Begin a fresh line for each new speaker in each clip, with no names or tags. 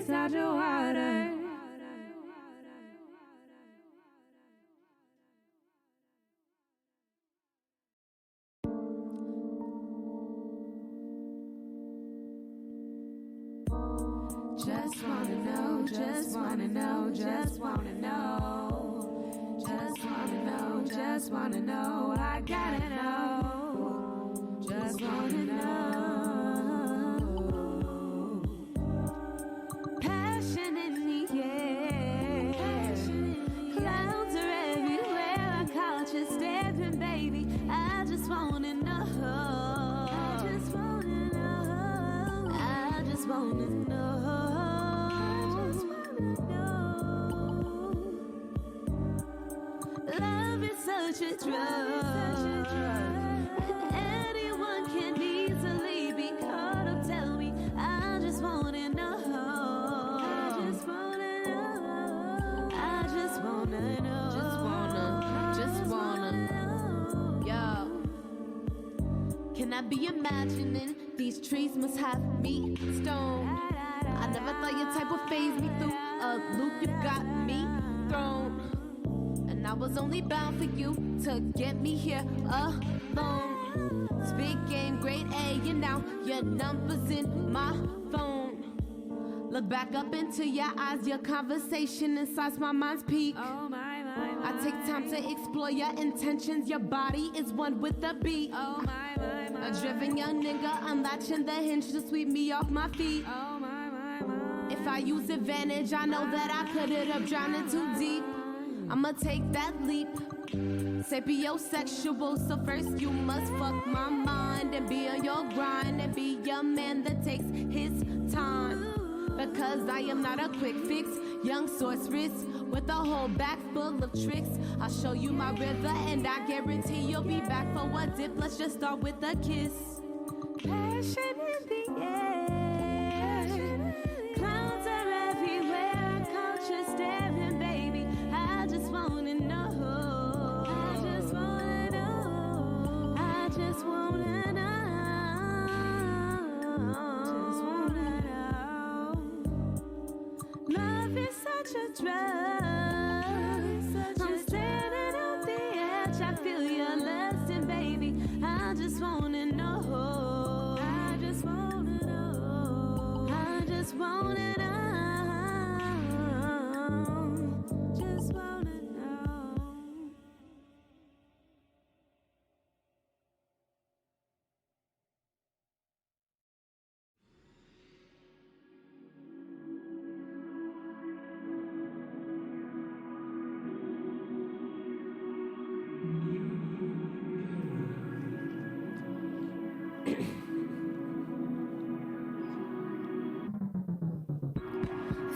inside your water. Just wanna know, just wanna know, just wanna know. Just wanna know, just wanna know, I gotta know. Just wanna know. Passion in the air. Clouds are everywhere, I caught you stepping, baby. I just wanna know. I just wanna know. I just wanna know. Love is such a drug. Anyone can easily be caught up. Tell me, I just wanna know. I just wanna know. I just wanna know. Just wanna. Yo. Can I be imagining these trees must have me stoned? I never thought your type would phase me through a loop. You got me thrown. I was only bound for you to get me here alone. Speak game, grade A, and now your number's in my phone. Look back up into your eyes, your conversation inside my mind's peak. Oh my. I take time to explore your intentions. Your body is one with the beat. Oh my. A driven young nigga, unlatching the hinge to sweep me off my feet. Oh my. If I use advantage, I know that I could end up drowning too deep. I'ma take that leap. Sapiosexual, so first you must fuck my mind and be on your grind and be a man that takes his time. Because I am not a quick fix, young sorceress with a whole bag full of tricks. I'll show you my river and I guarantee you'll be back for a dip. Let's just start with a kiss. Passion in the air. Clouds are everywhere, I caught you staring, baby. I just wanna know. I just wanna know. I just wanna know. Just wanna know. Love is such a drug. I'm standing on the edge. I feel your lusting, baby. I just wanna know. I just wanna know. I just wanna know. Just wanna know.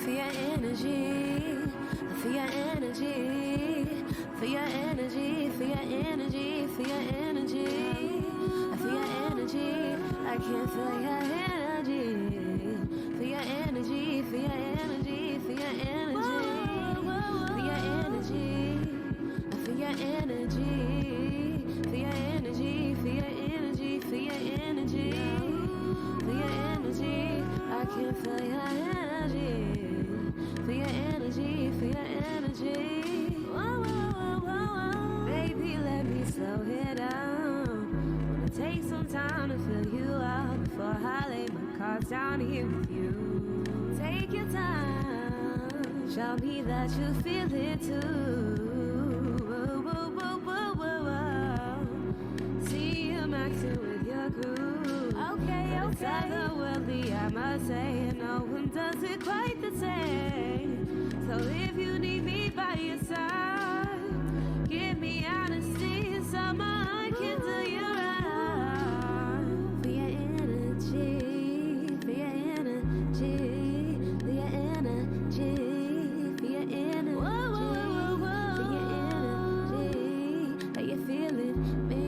For your energy, for your energy, for your energy, for your energy, for your energy, for your energy. I can feel your energy. For your energy, for your energy, for your energy, for your energy, for your energy, for your energy, for your energy, for your energy, for your energy. I can feel your energy. For your energy, for your energy. Whoa, whoa, whoa, whoa. Baby, let me slow it down. Wanna take some time to fill you out before I lay my cards down here with you. Take your time, show me that you feel it too. Whoa, whoa, whoa, whoa, whoa, whoa. See you maxing with your crew. Okay, okay. It's otherworldly, I must say, and no one does it quite the same. So if you need me by your side, give me honesty, and someone can do you right. For your energy, for your energy, for your energy, for your energy, whoa, whoa, whoa, whoa. For your energy, are you feeling me?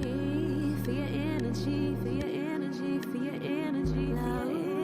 For your energy, for your energy, for your energy, for your energy.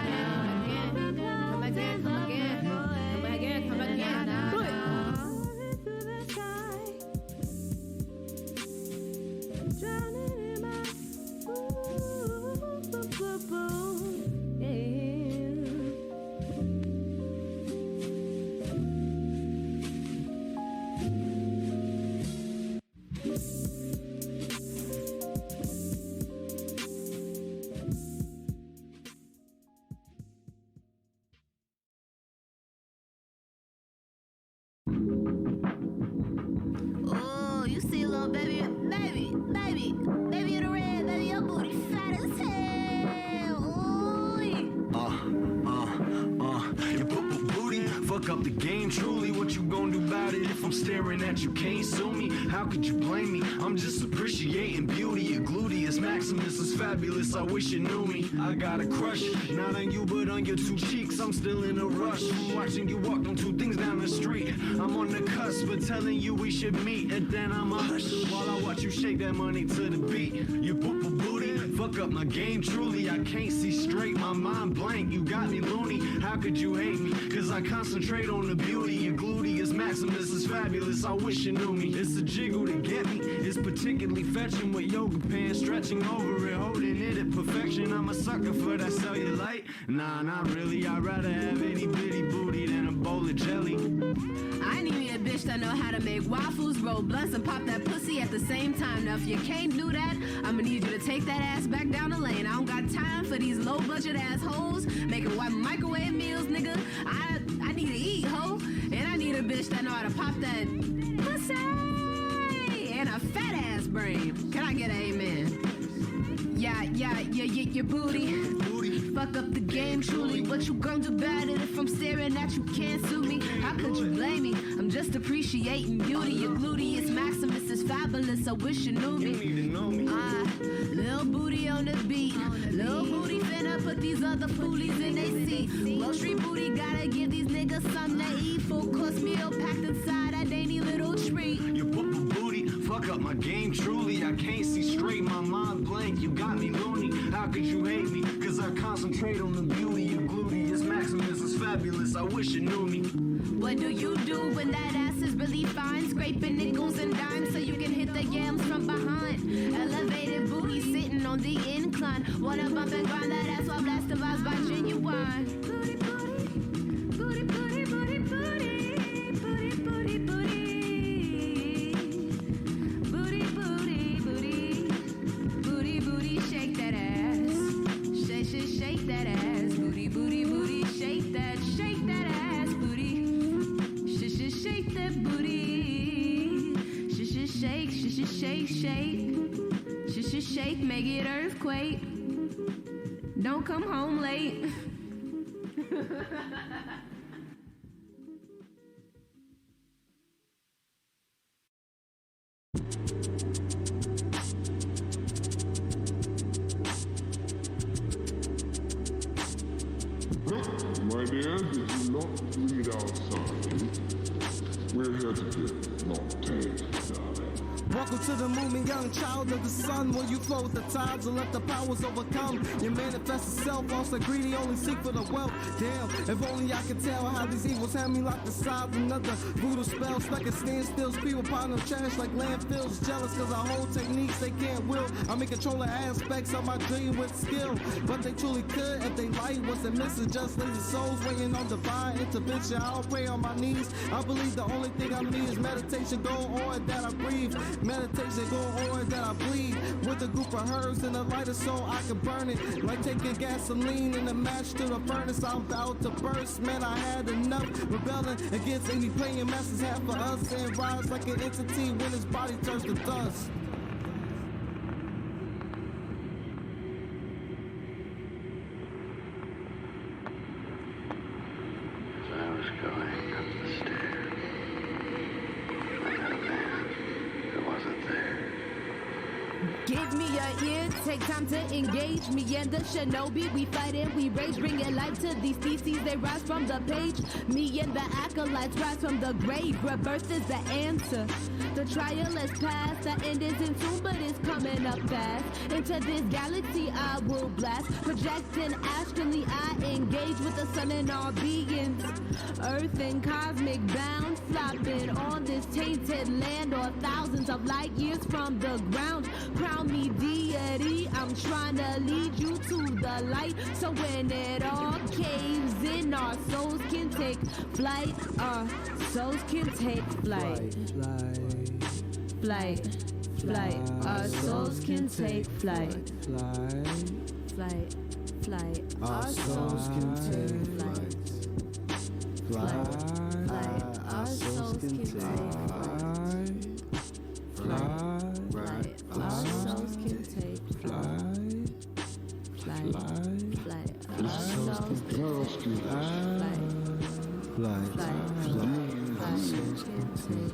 Oh, you see, little baby in the red, baby, your booty fat as hell. Ooh.
You booty, fuck up the game. Truly, what you gon' do about it? If I'm staring at you, can't sue me. How could you blame me? I'm just appreciating beauty. Your gluteus maximus is fabulous, I wish you knew me. I got a crush, not on you but on your two cheeks. I'm still in a rush, watching you walk on two things down the street. I'm on the cusp of telling you we should meet, and then I'm a hush while I watch you shake that money to the beat. You poop a booty, fuck up my game truly. I can't see straight, my mind blank. You got me loony, how could you hate me? Cause I concentrate on the beauty. Your gluteus maximus is fabulous, I wish you knew me. It's a jiggle to get me, it's particularly fetching with yoga pants, stretching over it, holding it at perfection. I'm a sucker for that cellulite. Nah, not really, I'd rather have itty bitty booty than a bowl of jelly.
I need me a bitch that know how to make waffles, roll blunts, and pop that pussy at the same time. Now if you can't do that, I'ma need you to take that ass back down the lane. I don't got time for these low budget assholes making white microwave meals, nigga. I need to eat, ho. And I need a bitch that know how to pop that pussy and a fat ass brain. Can I get an amen? Yeah, your booty. Fuck up the game, truly. What you gon' do about it if I'm staring at you, can't sue me? How could you blame me? I'm just appreciating beauty. Your gluteus maximus is fabulous, I wish you knew me.
You need to know me.
Little booty on the beat. Little booty finna put these other foolies in they seat. Wall Street booty gotta give these niggas something to eat. Full course meal packed inside a dainty little treat.
You poop a booty, fuck up my game truly. I can't see straight, my mind blank. You got me loony, how could you hate me? Cause I concentrate on the beauty. Your gluteus maximus is fabulous, I wish you knew me.
What do you do when that ass is really fine? Scraping nickels and dimes so you can hit the yams from behind. Elevated booty sitting on the incline. Wanna bump and grind that ass while blasting vibes by Genuine. Booty, booty, booty, booty, booty, booty, booty, booty, booty. Booty, booty, booty, booty, booty, shake that ass. Shake that ass. Booty, booty, booty, shake that ass. Booty. Shake that booty. Shake, make it earthquake. Don't come home late.
My dear, did you not read outside? We're here to give, not take, darling.
Welcome to the movement, young child of the sun. When you flow with the tides and let the powers overcome. You manifest itself, also greedy, only seek for the wealth. Damn, if only I could tell how these evils have me locked aside. Another voodoo spell, stuck at standstills. People piling up trash like landfills. Jealous cause I hold techniques they can't will. I'm in control of aspects of my dream with skill. But they truly could if they light was the missing. Just lazy souls waiting on divine intervention. I'll pray on my knees. I believe the only thing I need is meditation. Go on that I breathe. Meditation go on that I bleed. With a group of herbs and a lighter so I can burn it. Like taking gasoline in a match to the furnace. I'm about to burst, man, I had enough. Rebelling against any playing masters have for us. And rise like an entity when his body turns to dust.
As I was going up the stairs, I met a man who wasn't there.
Give me your ear, take time to engage me and the shinobi. We fight and we rage, bringing life to these theses. They rise from the page. Me and the acolytes rise from the grave. Rebirth is the answer. The trial has passed. The end isn't soon, but it's coming up fast. Into this galaxy I will blast. Projecting astrally, I engage with the sun and all beings. Earth and cosmic bound, flopping on this tainted land, or thousands of light years from the ground. Crown me deity, I'm trying to lead you to the light. So when it all caves in, our souls can take flight. Our souls can take flight. Flight. Our souls can take flight. Flight. Our souls can take flight. Flight. Our souls can take flight. Our souls can take flight. Our souls can take flight. Our souls can take flight.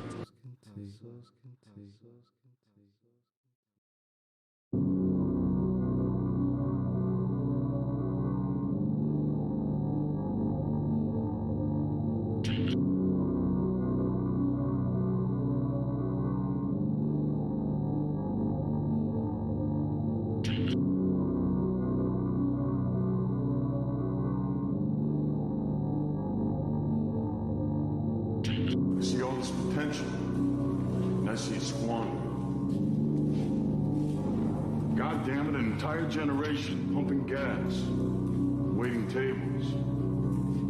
God damn it, an entire generation pumping gas, waiting tables,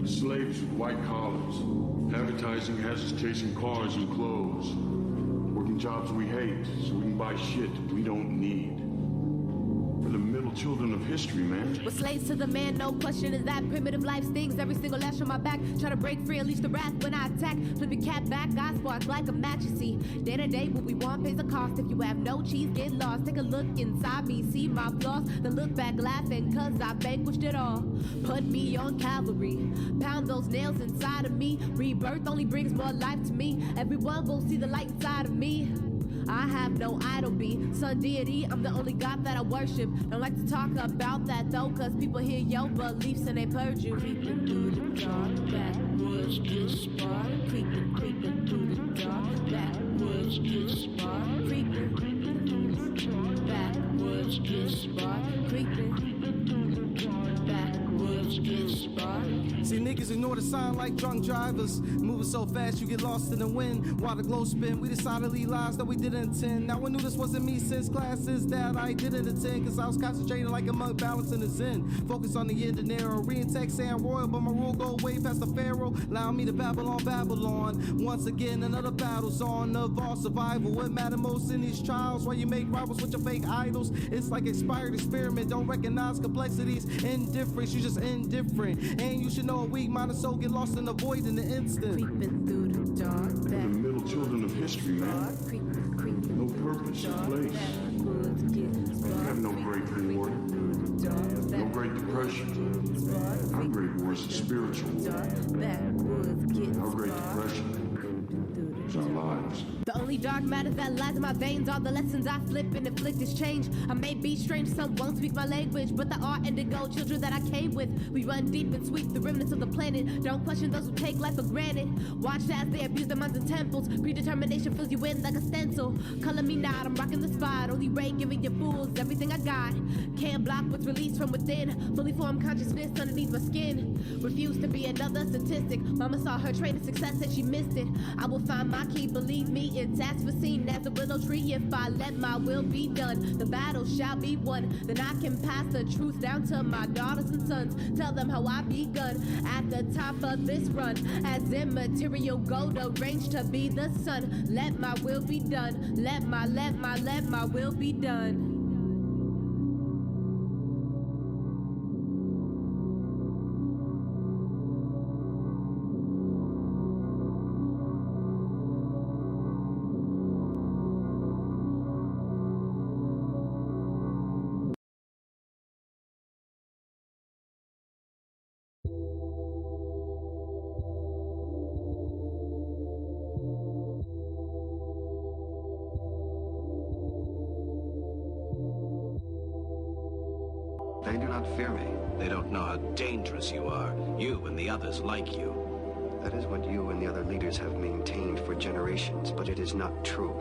slaves with white collars, advertising has us chasing cars and clothes, working jobs we hate so we can buy shit we don't need. We're the middle children of history, man.
We're slaves to the man, no question is that. Primitive life stings, every single lash on my back. Try to break free, unleash the wrath when I attack. Flip your cat back, I spark like a match, you see. Day to day, what we want pays a cost. If you have no cheese, get lost. Take a look inside me, see my flaws. Then look back laughing, cause I vanquished it all. Put me on cavalry, pound those nails inside of me. Rebirth only brings more life to me. Everyone will see the light inside of me. I have no idol be sun deity, I'm the only God that I worship. Don't like to talk about that though, cause people hear your beliefs and they purge you. Creeping through the dark, backwoods get spark. Creeping through the dark, backwoods get spark. Creeping backwoods get spark. Creeping backwoods get spark.
See, niggas ignore the sign like drunk drivers. Moving so fast you get lost in the wind. While the glow spin, we decided to lead lives that we didn't intend. Now I knew this wasn't me since classes that I didn't attend. Cause I was concentrating like a monk balancing the zen. Focus on the end of narrow. Re-in-text saying royal, but my rule go way past the pharaoh. Allow me to Babylon, Babylon. Once again another battle's on of all survival. What matter most in these trials? Why you make rivals with your fake idols? It's like expired experiment. Don't recognize complexities. Indifference, you just indifferent. And you should know a weak mind and soul get lost in the void in the instant.
Creeping through the dark,
We're the middle children of history, man. No purpose or place. We have no great war, no great depression. Our great war is a spiritual war. Our great depression is our lives.
The only dark matter that lies in my veins are the lessons I flip and inflict this change. I may be strange, some won't speak my language, but there are indigo children that I came with. We run deep and sweep the remnants of the planet. Don't question those who take life for granted. Watch as they abuse their minds and temples. Predetermination fills you in like a stencil. Color me not, I'm rocking the spot. Only ray giving you fools everything I got. Can't block what's released from within. Fully formed consciousness underneath my skin. Refuse to be another statistic. Mama saw her trait of success and she missed it. I will find my key, believe me. It's as foreseen as a willow tree. If I let my will be done, the battle shall be won. Then I can pass the truth down to my daughters and sons. Tell them how I begun at the top of this run. As immaterial gold arranged to be the sun. Let my will be done. Let my will be done.
They do not fear me. They don't know how dangerous you are. You and the others like you.
That is what you and the other leaders have maintained for generations, but it is not true.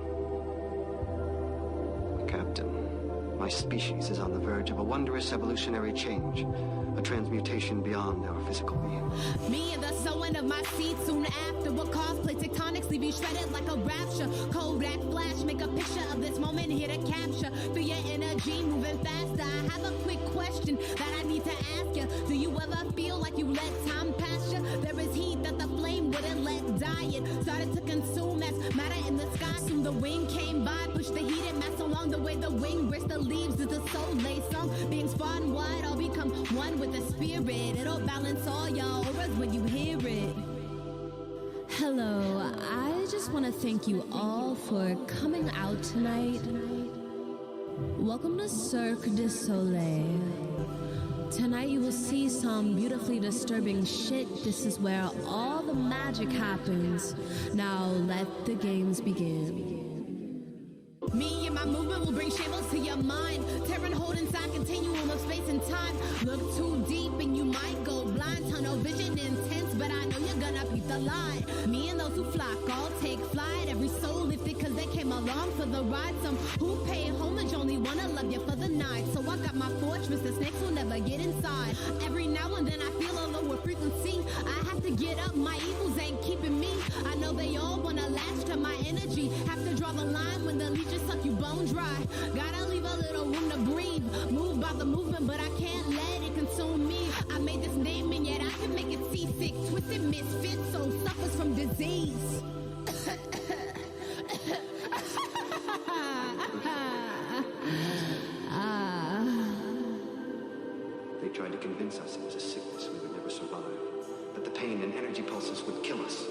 Captain, my species is on the verge of a wondrous evolutionary change, a transmutation beyond our physical being.
Me and the sowing of my seed soon after will cosplay tectonics, leave you shredded like a rapture. Kodak flash, make a picture of this moment here to capture. Feel your energy moving faster. I have a quick question that I need to ask you. Do you ever feel like you let time pass you? There is heat that the flame wouldn't let die. It started to consume as matter in the sky. Soon the wind came by, pushed the heated mass along the way the wind breaks the leaves. It's a soul lay song, beings far and wide all become one with the spirit. It'll balance all your auras when you hear it.
Hello, I just want to thank you all for coming out tonight. Welcome to Cirque du Soleil. Tonight you will see some beautifully disturbing shit. This is where all the magic happens. Now let the games begin.
Me and my movement will bring shambles to your mind. Tearing hold inside continuum of space and time. Look too deep and you might go blind. Tunnel vision intense, but I know you're gonna peep the line. Me and those who flock all take flight. Every soul lifted cause they came along for the ride. Some who pay homage only wanna love you for the night. So I got my fortress, the snakes will never get inside. Every now and then I feel a lower frequency. I have to get up, my evils ain't keeping me. I know they all wanna latch to my energy. Have to draw the line when the leeches suck you bone dry. Gotta leave a little room to breathe.
about the movement, but I can't let it consume me. I made this name and yet I can make it seasick. Twisted misfit, so suffers from disease.
They tried to convince us it was a sickness we would never survive, that the pain and energy pulses would kill us.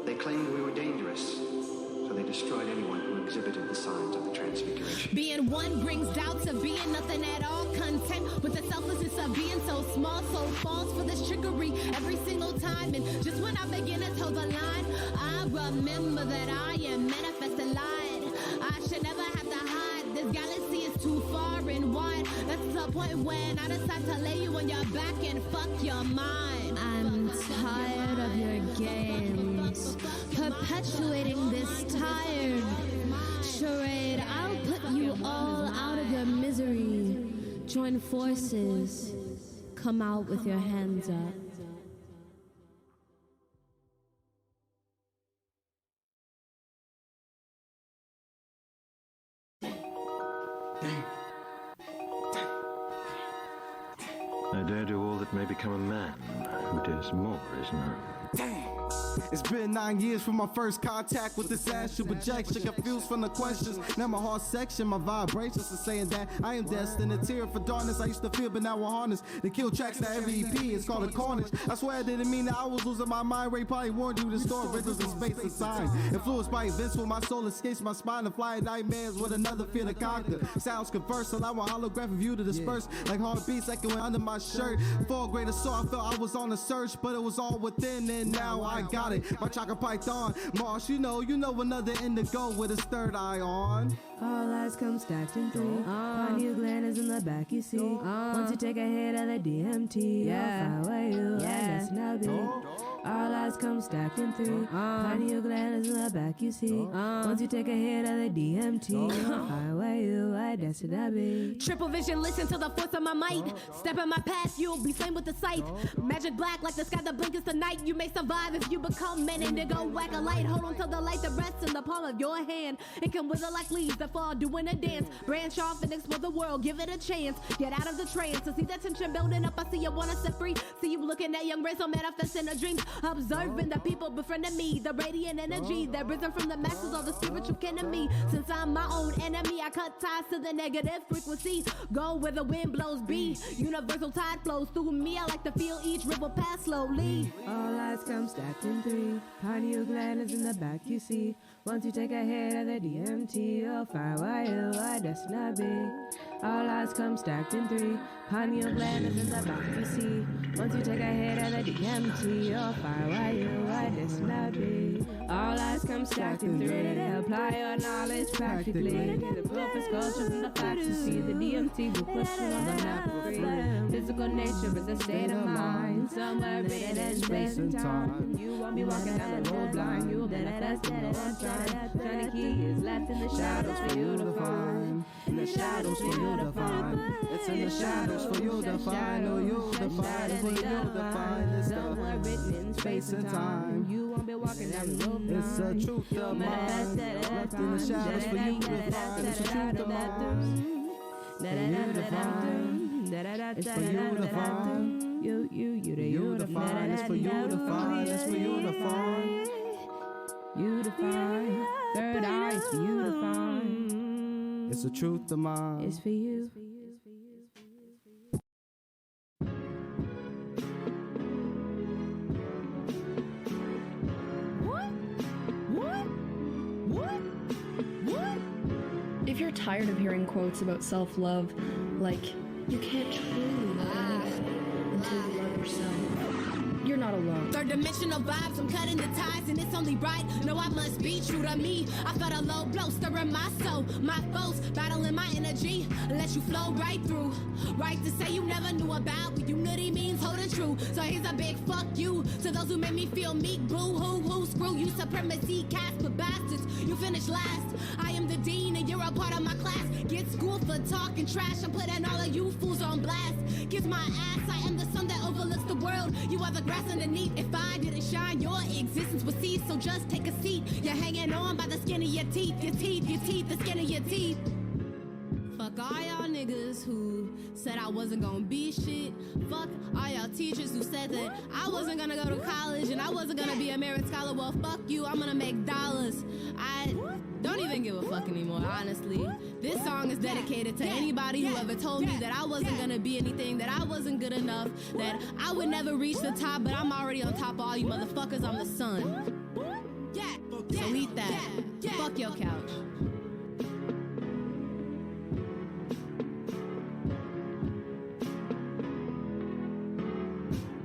They claimed we were dangerous, so they destroyed anyone who exhibited the signs of the transfiguration.
Being one brings doubt to being nothing at all. Content with the selflessness of being so small, so false for this trickery every single time. And just when I begin to toe the line, I remember that I am manifesting light. I should never have to hide. This galaxy is too far and wide. That's the point when I decide to lay you on your back and fuck your mind.
I'm tired of your games, perpetuating this tired charade. I'll put you all out of your misery. Join forces. Come out with your hands up.
I dare do all that may become a man who dares more is known.
It's been 9 years from my first contact with this astral projection. Confused from the questions. Now my heart section, my vibrations are saying that I am destined. A tear for darkness I used to feel, but now we're harnessed. The kill tracks that every EP is called a carnage. I swear I didn't mean that I was losing my mind. Ray probably warned you to store rhythms in space and time. Influenced by events where my soul escapes my spine and fly nightmares with another fear to conquer. Sounds converse, allow a holographic view to disperse like heartbeats echoing under my shirt. For a greater soul, I felt I was on a search, but it was all within, and now I got it. My chocolate python, Mars, you know another indigo with his third eye on.
All eyes come stacked in three. Pineal gland is in the back, you see. Once you take a hit of the DMT, I'll fire you, and that's now be. All eyes come stacked in three. Pineal gland is in the back, you see. Once you take a hit of the DMT, I'll fire you, and that's now be.
Triple vision, listen to the force of my might. Step in my path, you'll be slain with the sight. Magic black like the sky that blinkers tonight. You may survive if you become men and go whack a light. Hold on to the light that rests in the palm of your hand. It can wither like leaves that fall doing a dance. Branch off and explore the world, give it a chance. Get out of the trance to see that tension building up. I see you wanna set free. See you looking at young rays, so manifesting a dream. Observing the people befriending me, the radiant energy that risen from the masses of the spiritual kin of me. Since I'm my own enemy, I cut ties to the negative frequency. Go where the wind blows, be universal tide flows through me. I like to feel each ripple pass slowly.
All eyes come stacked in three. Pineal gland is in the back, you see. Once you take a hit of the DMT, you'll find why you are destined to be. All eyes come stacked in three. Pineal gland is in the back, you see. Once you take a hit of the DMT, you'll find why you are destined to be. All eyes come stacked in three. Apply your knowledge practically. The purpose culture from the facts you see. The DMT will push you on the map for free. Physical nature is a state of mind. Somewhere in space and time. You won't be walking down the road blind. You will manifest in the one time. Tiny key is left in the shadows for you to find. In the shadows for you to find. It's in the shadows for you to find. Oh, you to find. For you to find. It's somewhere written in space and time. You won't be walking down the road blind.
It's a truth of mine. Left in the shadows for you to find. It's a truth of mine. For you to find. It's for you to find. You to find. It's for you to find. It's for you to find.
You to find. Third eye is for you to find.
It's a truth of mine.
It's for you.
If you're tired of hearing quotes about self-love, like, you can't truly love until you love yourself, you're not alone.
Third dimensional vibes, I'm cutting the ties and it's only right. No, I must be true to me. I felt a low blow stirring my soul. My foes battling my energy. Let you flow right through. Right to say you never knew about what unity means holding true. So here's a big fuck you to those who made me feel meek. Boo hoo, screw you, supremacy, Casper bastards. You finished last. I am the dean and you're a part of my class. Get schooled for talking trash. I'm putting all of you fools on blast. Kiss my ass, I am the sun that overlooks the world. You are the grass underneath. If I didn't shine, your existence would cease. So just take a seat. You're hanging on by the skin of your teeth. Your teeth, the skin of your teeth. Fuck all y'all niggas. teachers who said I wasn't gonna be shit. Fuck all y'all teachers who said that I wasn't gonna go to college and I wasn't gonna be a merit scholar. Well, fuck you, I'm gonna make dollars. I don't even give a fuck anymore, honestly. This song is dedicated to anybody who ever told me that I wasn't gonna be anything, that I wasn't good enough, that I would never reach the top, but I'm already on top of all you motherfuckers. I'm the sun. So eat that. Fuck your couch.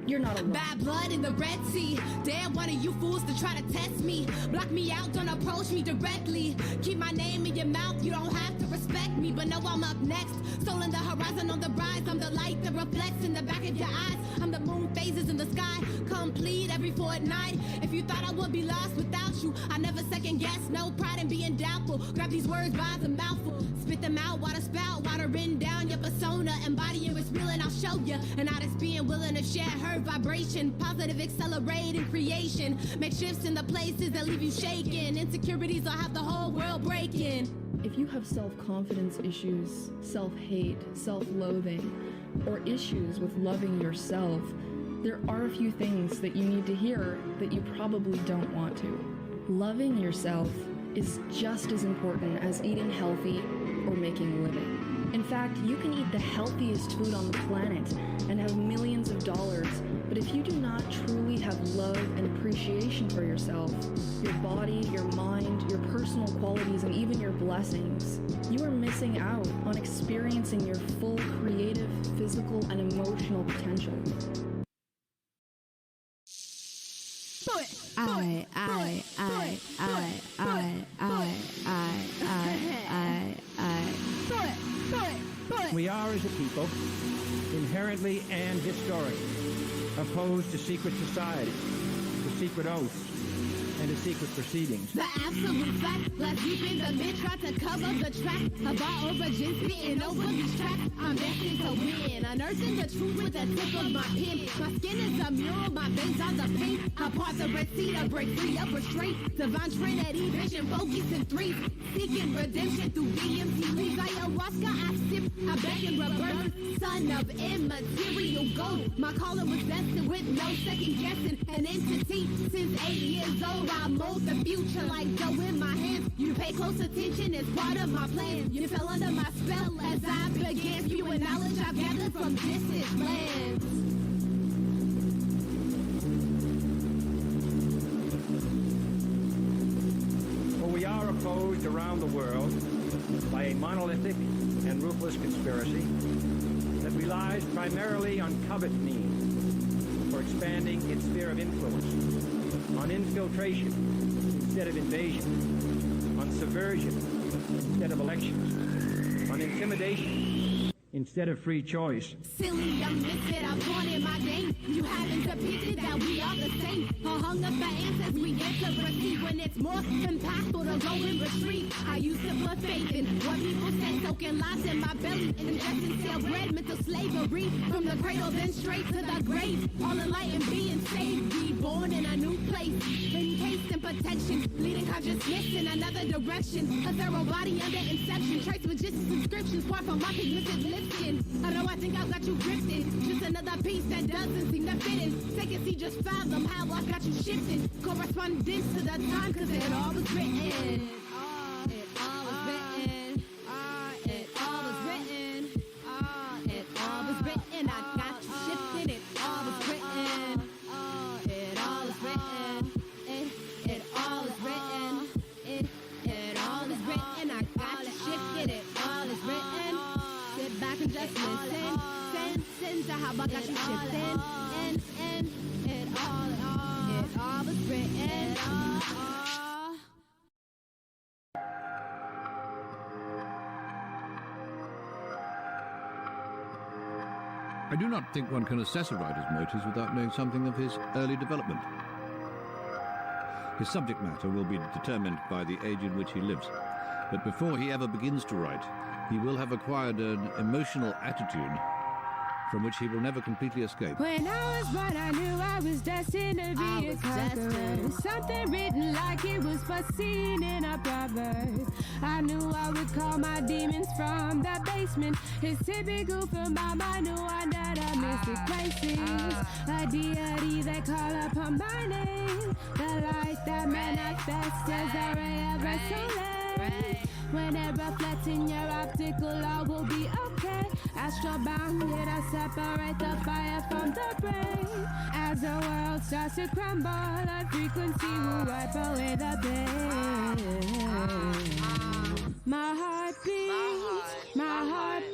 You're not alone.
Bad blood in the Red Sea. Damn one of you fools to try to test me. Block me out, don't approach me directly. Keep my name in your mouth, you don't have to respect me. But no, I'm up next. Soul in the horizon on the rise. I'm the light that reflects in the back of your eyes. I'm the moon phases in the sky, complete every fortnight. If you thought I would be lost without you, I never second guess, no pride in being doubtful. Grab these words by the mouthful, spit them out, water spout, water written down your persona. Embody what's real and I'll show you. And I just being willing to share her vibration, positive accelerating creation. Make shifts in the places that leave you shaking. Insecurities will have the whole world breaking.
If you have self-confidence issues, self-hate, self-loathing, or issues with loving yourself, there are a few things that you need to hear that you probably don't want to. Loving yourself is just as important as eating healthy or making a living. In fact, you can eat the healthiest food on the planet and have millions of dollars, but if you do not truly have love and appreciation for yourself, your body, your mind, your personal qualities, and even your blessings, you are missing out on experiencing your full creative, physical, and emotional potential.
We are, as a people, inherently and historically opposed to secret societies, to secret oaths, and to secret proceedings.
The absolute fact, left deep in the mid, try to cover the track of our origins, spitting over these tracks. I'm destined to win, unearthing the truth with the tip of my pen. My skin is a mural, my veins are the paint. I part the Red Sea to break free of restraint. Divine Trinity, vision, focus in three. Seeking redemption through DMT leaves. Ayahuasca, I sip, I beg and rebirth. Son of immaterial gold. My calling was destined with no second guessing. An entity since 8 years old. I mold the future like dough in my hands. You pay close attention, it's part of my plan. You fell under my spell as I began spewing knowledge I've gathered from distant lands.
For we are opposed around the world by a monolithic and ruthless conspiracy that relies primarily on covert means for expanding its sphere of influence, on infiltration instead of invasion, on subversion instead of elections, on intimidation instead of free choice.
Silly young misfit, I'm born in my game. You haven't depicted that we are the same. Or hung up the answers we get to receive when it's more impactful to go and retreat. I used to put faith in what people said, soaking lies in my belly. Ingesting stale bread, mental slavery. From the cradle, then straight to the grave. All enlightened being saved, reborn in a new place. Encased in protection, leading consciousness in another direction. A thorough body under inception. Trace with just subscriptions, far from my pigmented lifting. I know I think I've got you drifting. Just another piece that doesn't seem to fit in. Take a seat, just fathom how I got you shifting. Correspondence to the time, cause it all was written. It all was written. It all was written. It all was written. I got you shifted. It all was written. It all was written. It all was written. It all is written. I got you shifted. It all is written. Sit back and just listen. Send to how I got you shifting. And it all was written.
I do not think one can assess a writer's motives without knowing something of his early development. His subject matter will be determined by the age in which he lives, but before he ever begins to write, he will have acquired an emotional attitude from which he will never completely escape.
When I was born, I knew I was destined to be a conqueror. Something written like it was foreseen in a proverb. I knew I would call my demons from the basement. It's typical for my mind, knew under the mystic places. A deity that call upon my name. The light that manifests as a ray of a soleil. When it reflects in your optical, all will be okay. Astral bounded, I separate the fire from the brain. As the world starts to crumble, a frequency will wipe away the pain. My heart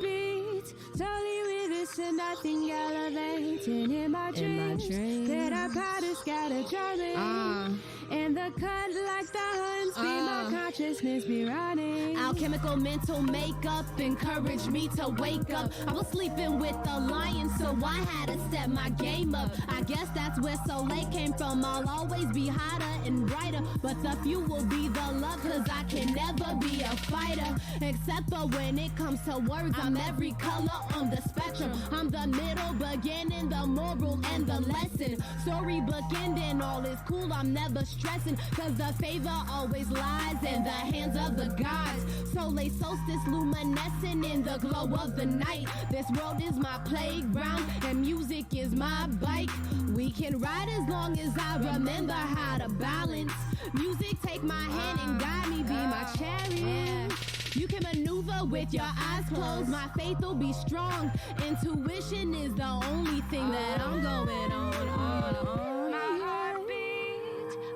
beats, slowly we listen, nothing elevating in my dreams. That I powder scatter drumming. And the cut like the hunts be my consciousness be running.
Alchemical mental makeup encouraged me to wake up. I was sleeping with the lion, so I had to step my game up. I guess that's where Soleil came from. I'll always be hotter and brighter, but the fuel will be the love, cause I can never be a fighter. Except for when it comes to words, I'm every color on the spectrum. I'm the middle, beginning, the moral, and the lesson. Storybook ending, all is cool, I'm never stressing, cause the favor always lies in the hands of the gods. Soleil solstice luminescent in the glow of the night. This world is my playground and music is my bike. We can ride as long as I remember how to balance. Music take my hand and guide me, be my chariot. You can maneuver with your eyes closed, my faith will be strong. Intuition is the only thing that I'm going on.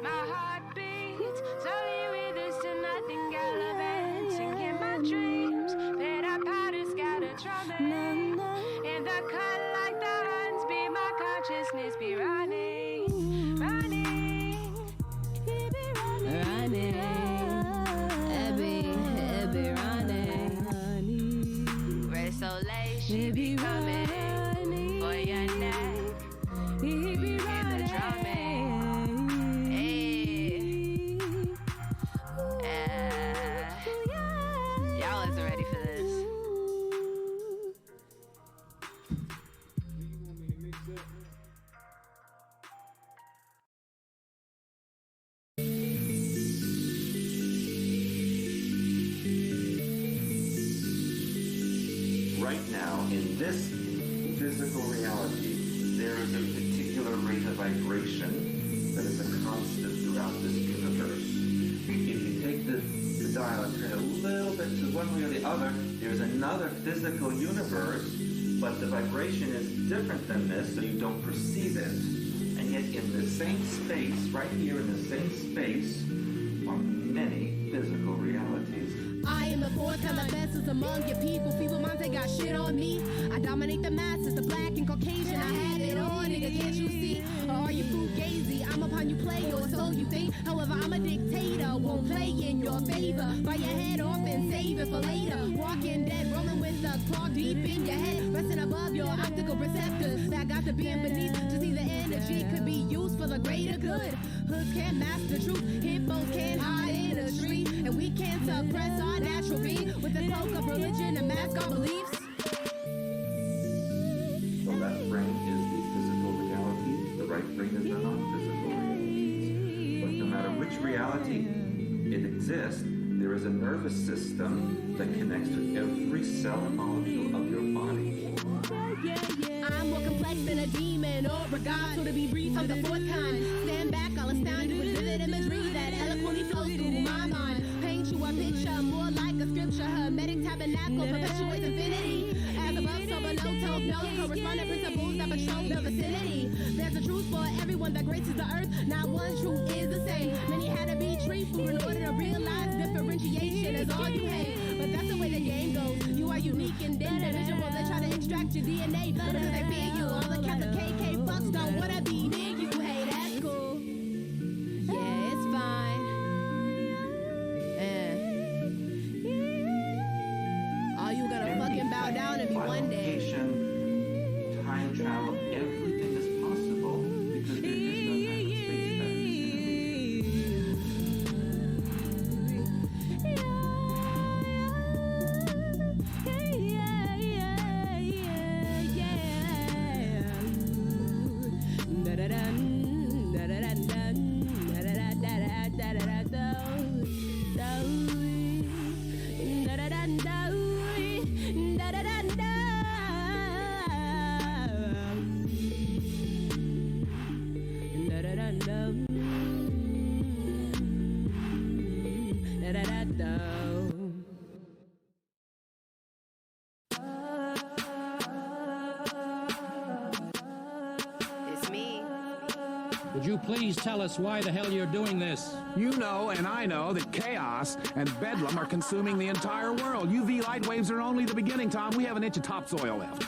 My heart beats, slowly with this to nothing gallivanting in my dreams. That I powder scatter drumming. And the cut like the hunts be my consciousness be running. Running. Red Soleil, she be coming for your neck. He be running. The drumming. Y'all is ready for this.
Right now, in this physical reality, there is a particular rate of vibration that is a constant throughout this universe. If you take the dial and turn it a little bit to one way or the other, there's another physical universe, but the vibration is different than this, so you don't perceive it. And yet in the same space, right here in the same space, are many physical realities.
I am the fourth kind of vessels among your people. Feeble minds, they got shit on me. I dominate the masses, the black and Caucasian. I have it on, nigga, can't you see? Or are you fugazi? I'm upon you play, or so you think. However, I'm a dictator, won't play in your favor. Bite your head off and save it for later. Walking dead, rolling with the claw deep in your head. Resting above your optical receptors. That got to be in beneath to see the energy could be used for the greater good. Hoods can't mask the truth, hippos can't hide in a tree. And we can't suppress our natural being with the cloak of religion and mask our beliefs.
The left brain is the physical reality, the right brain is the non-physical reality. But no matter which reality it exists, there is a nervous system that connects to every cell and molecule of your body.
I'm more complex than a demon or a god, so to be brief, I'm the fourth kind. Stand back, I'll astound you with vivid imagery that eloquently flows through my mind. Paint you a picture more like a scripture, hermetic tabernacle, perpetuates infinity. As above, so below, tell no corresponding principles that patrol the vicinity. There's a truth for everyone that graces the earth, not one truth is the same. Many had to be treated in order to realize differentiation is all you hate. But that's the way the game goes. You are unique and individual. They try to extract your DNA because they fear you. All the cats of KK fucks don't wanna be near you. Hey, that's cool. Yeah, it's fine. All you gotta fucking bow down and be one day.
Location, time travel, everything is possible because there is no time and space that
you please tell us why the hell you're doing this?
You know and I know that chaos and bedlam are consuming the entire world. UV light waves are only the beginning, Tom. We have an inch of topsoil left.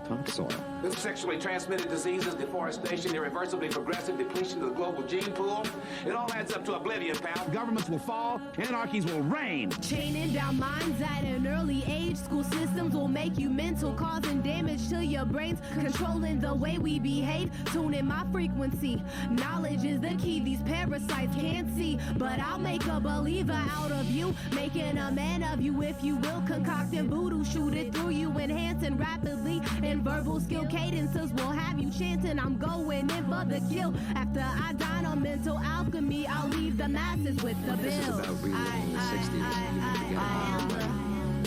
Topsoil?
This sexually transmitted diseases, deforestation, irreversibly progressive depletion of the global gene pool. It all adds up to oblivion, pal.
Governments will fall, anarchies will reign.
Chaining down minds at an early age. School systems will make you mental, causing damage to your brains, controlling the way we behave. Tuning my frequency. Knowledge is the key these parasites can't see. But I'll make a believer out of you, making a man of you, if you will. Concocting voodoo, shoot it through you, enhancing rapidly. And verbal skill cadences will have you chanting, I'm going in for the kill. After I dine on mental alchemy, I'll leave the masses with the bill.
This is about reliving the 60s.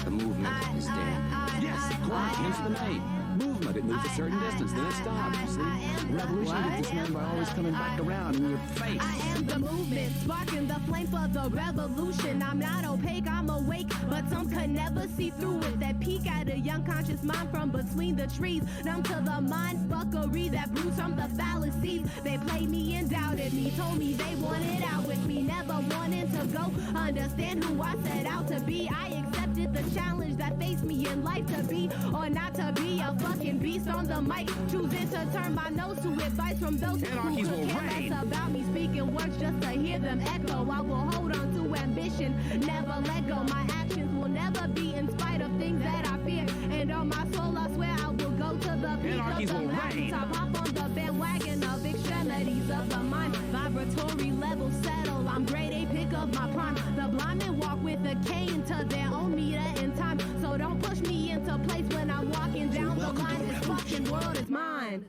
The movement is dead.
Yes, quiet, hence the name. Movement, it moves a certain distance, then it stops. See? Revolution gets dismantled by always coming back around in your face.
I am the movement, sparking the flame for the revolution. I'm not opaque, I'm awake, but some can never see through it. That peek at a young conscious mind from between the trees. Numb to the mind fuckery that brews from the fallacies. They played me and doubted me, told me they wanted out with me, never wanting to go. Understand who I set out to be. I accepted the challenge that faced me in life, to be or not to be a fucking beast on the mic, choosing to turn my nose to advice from those
Anarchies
who could care less about me, speaking words just to hear them echo. I will hold on to ambition, never let go. My actions will never be in spite of things that I fear, and on my soul I swear I will go to the peak
Anarchies
of the
will reign.
mountaintop, hop on the bandwagon of extremities of the mind. Vibratory level settle, I'm grade A, pick up my prime. The blind men walk with a cane to their own meter in time, so don't push me into place when I'm walking down the line. This fucking world is mine.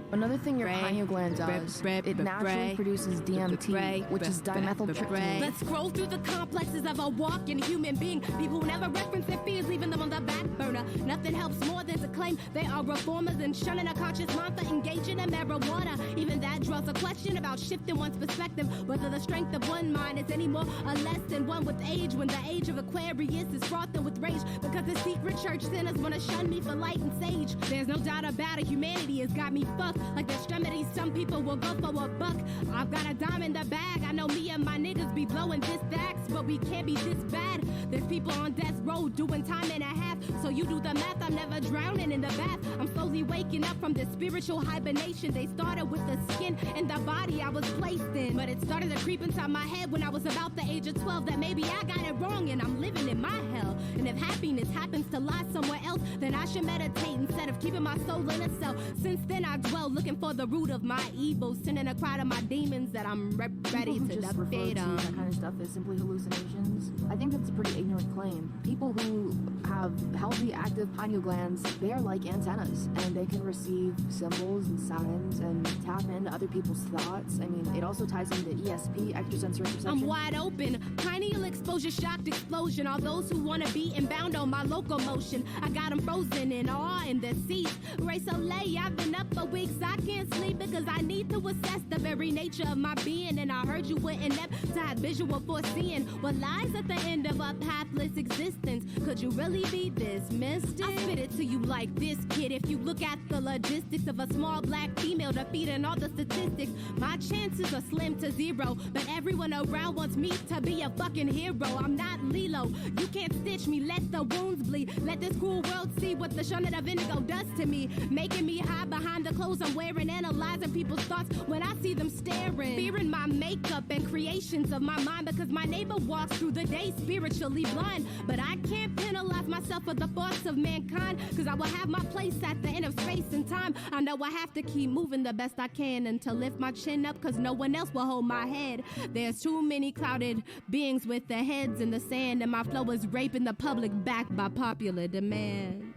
Another thing your pineal gland does, it naturally produces DMT, which is dimethyltryptamine.
Let's scroll through the complexes of a walking human being. People never reference their fears, leaving them on the back burner. Nothing helps more than to claim they are reformers and shunning a conscious mind for engaging in marijuana. Even that draws a question about shifting one's perspective, whether the strength of one mind is any more or less than one with age, when the age of Aquarius is frothed with rage, because the secret church sinners want to shun me for light and sage. There's no doubt about it, humanity has got me fucked. Like the extremities, some people will go for a buck. I've got a dime in the bag. I know me and my niggas be blowing this stacks, but we can't be this bad. There's people on death row doing time and a half. So you do the math, I'm never drowning in the bath. I'm slowly waking up from this spiritual hibernation. They started with the skin and the body I was placed in, but it started to creep inside my head when I was about the age of 12. That maybe I got it wrong and I'm living in my hell. And if happiness happens to lie somewhere else, then I should meditate instead of keeping my soul in a cell. Since then I dwell looking for the root of my evil, sending a cry to my demons that I'm ready to defeat them.
That kind of stuff is simply hallucinations. I think that's a pretty ignorant claim. People who have healthy, active pineal glands, they are like antennas, and they can receive symbols and signs and tap into other people's thoughts. I mean, it also ties into ESP, extrasensory perception.
I'm wide open, pineal exposure, shocked explosion. All those who want to be inbound on my locomotion, I got them frozen in awe in the seats. Ray Soleil, I've been up for weeks, I can't sleep because I need to assess the very nature of my being. And I heard you were inept to have visual foreseeing what lies at the end of a pathless existence. Could you really be this mystic? I spit it to you like this, kid. If you look at the logistics of a small black female defeating all the statistics, my chances are slim to zero. But everyone around wants me to be a fucking hero. I'm not Lilo. You can't stitch me. Let the wounds bleed. Let this cruel world see what the shunning of indigo does to me, making me hide behind the clothes I'm wearing, analyzing people's thoughts when I see them staring, fearing my makeup and creations of my mind, because my neighbor walks through the day spiritually blind. But I can't penalize myself for the thoughts of mankind, because I will have my place at the end of space and time. I know I have to keep moving the best I can and to lift my chin up, because no one else will hold my head. There's too many clouded beings with their heads in the sand, and my flow is raping the public back by popular demand.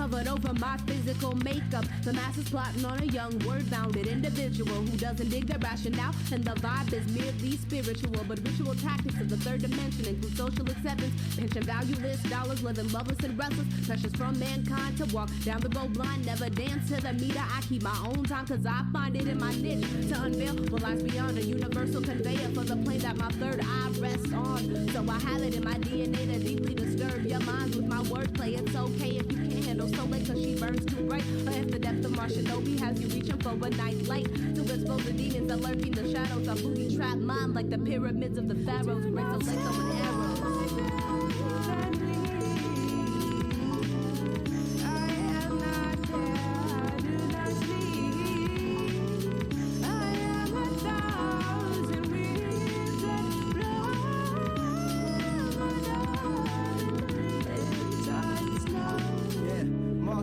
covered over my physical makeup. The masses plotting on a young word-bounded individual who doesn't dig their rationale, and the vibe is merely spiritual. But ritual tactics of the third dimension include social acceptance, pension valueless, dollars living loveless and restless, pressures from mankind to walk down the road blind, never dance to the meter. I keep my own time cause I find it in my niche to unveil what lies beyond a universal conveyor for the plane that my third eye rests on. So I have it in my DNA to deeply disturb your minds with my wordplay. It's okay if you can't handle so late cause she burns too bright, or if the depth of Shinobi has you reaching for a night light to expose the demons that lurk in the shadows. A booty trap mind like the pyramids of the pharaohs, break the legs of an arrow.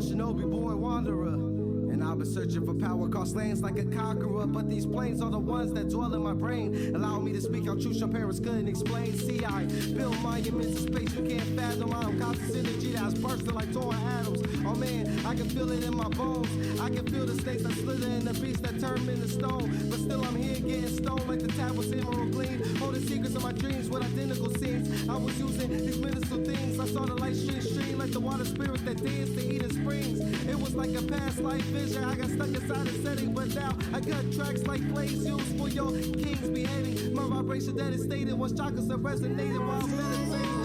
Shinobi boy wanderer, and I've been searching for power across lands like a conqueror. But these planes are the ones that dwell in my brain, allow me to speak out truth your parents couldn't explain. See, I build monuments in space you can't fathom. I'm conscious energy that's bursting like torn atoms. Oh man, I can feel it in my bones. I can feel the snakes that slither in the beast that turn me into stone. But still I'm here getting stoned like the tablets emerald gleam, holding secrets of my dreams with identical scenes. I was using these medicinal things. I saw the light stream like the water spirits that dance to Eden Springs. It was like a past life vision. I got stuck inside a setting, but now I got tracks like plays used for your king's beheading. My vibration devastated once chakras have resonated while I'm meditating.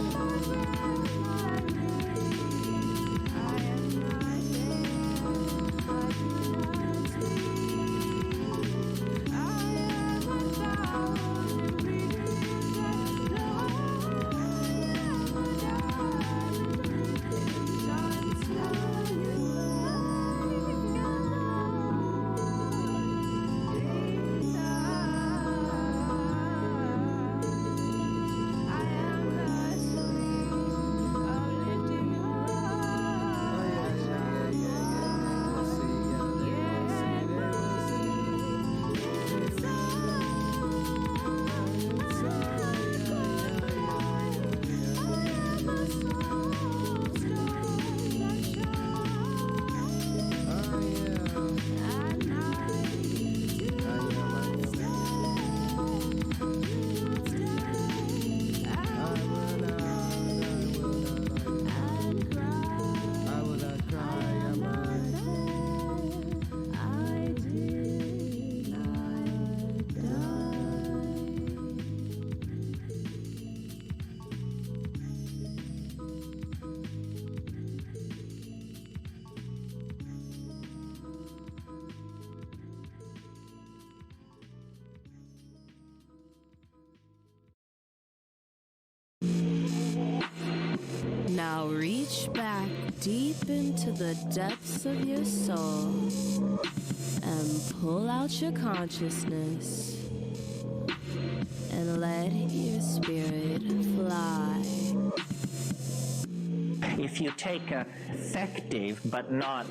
Now reach back deep into the depths of your soul and pull out your consciousness and let your spirit fly.
If you take a effective but not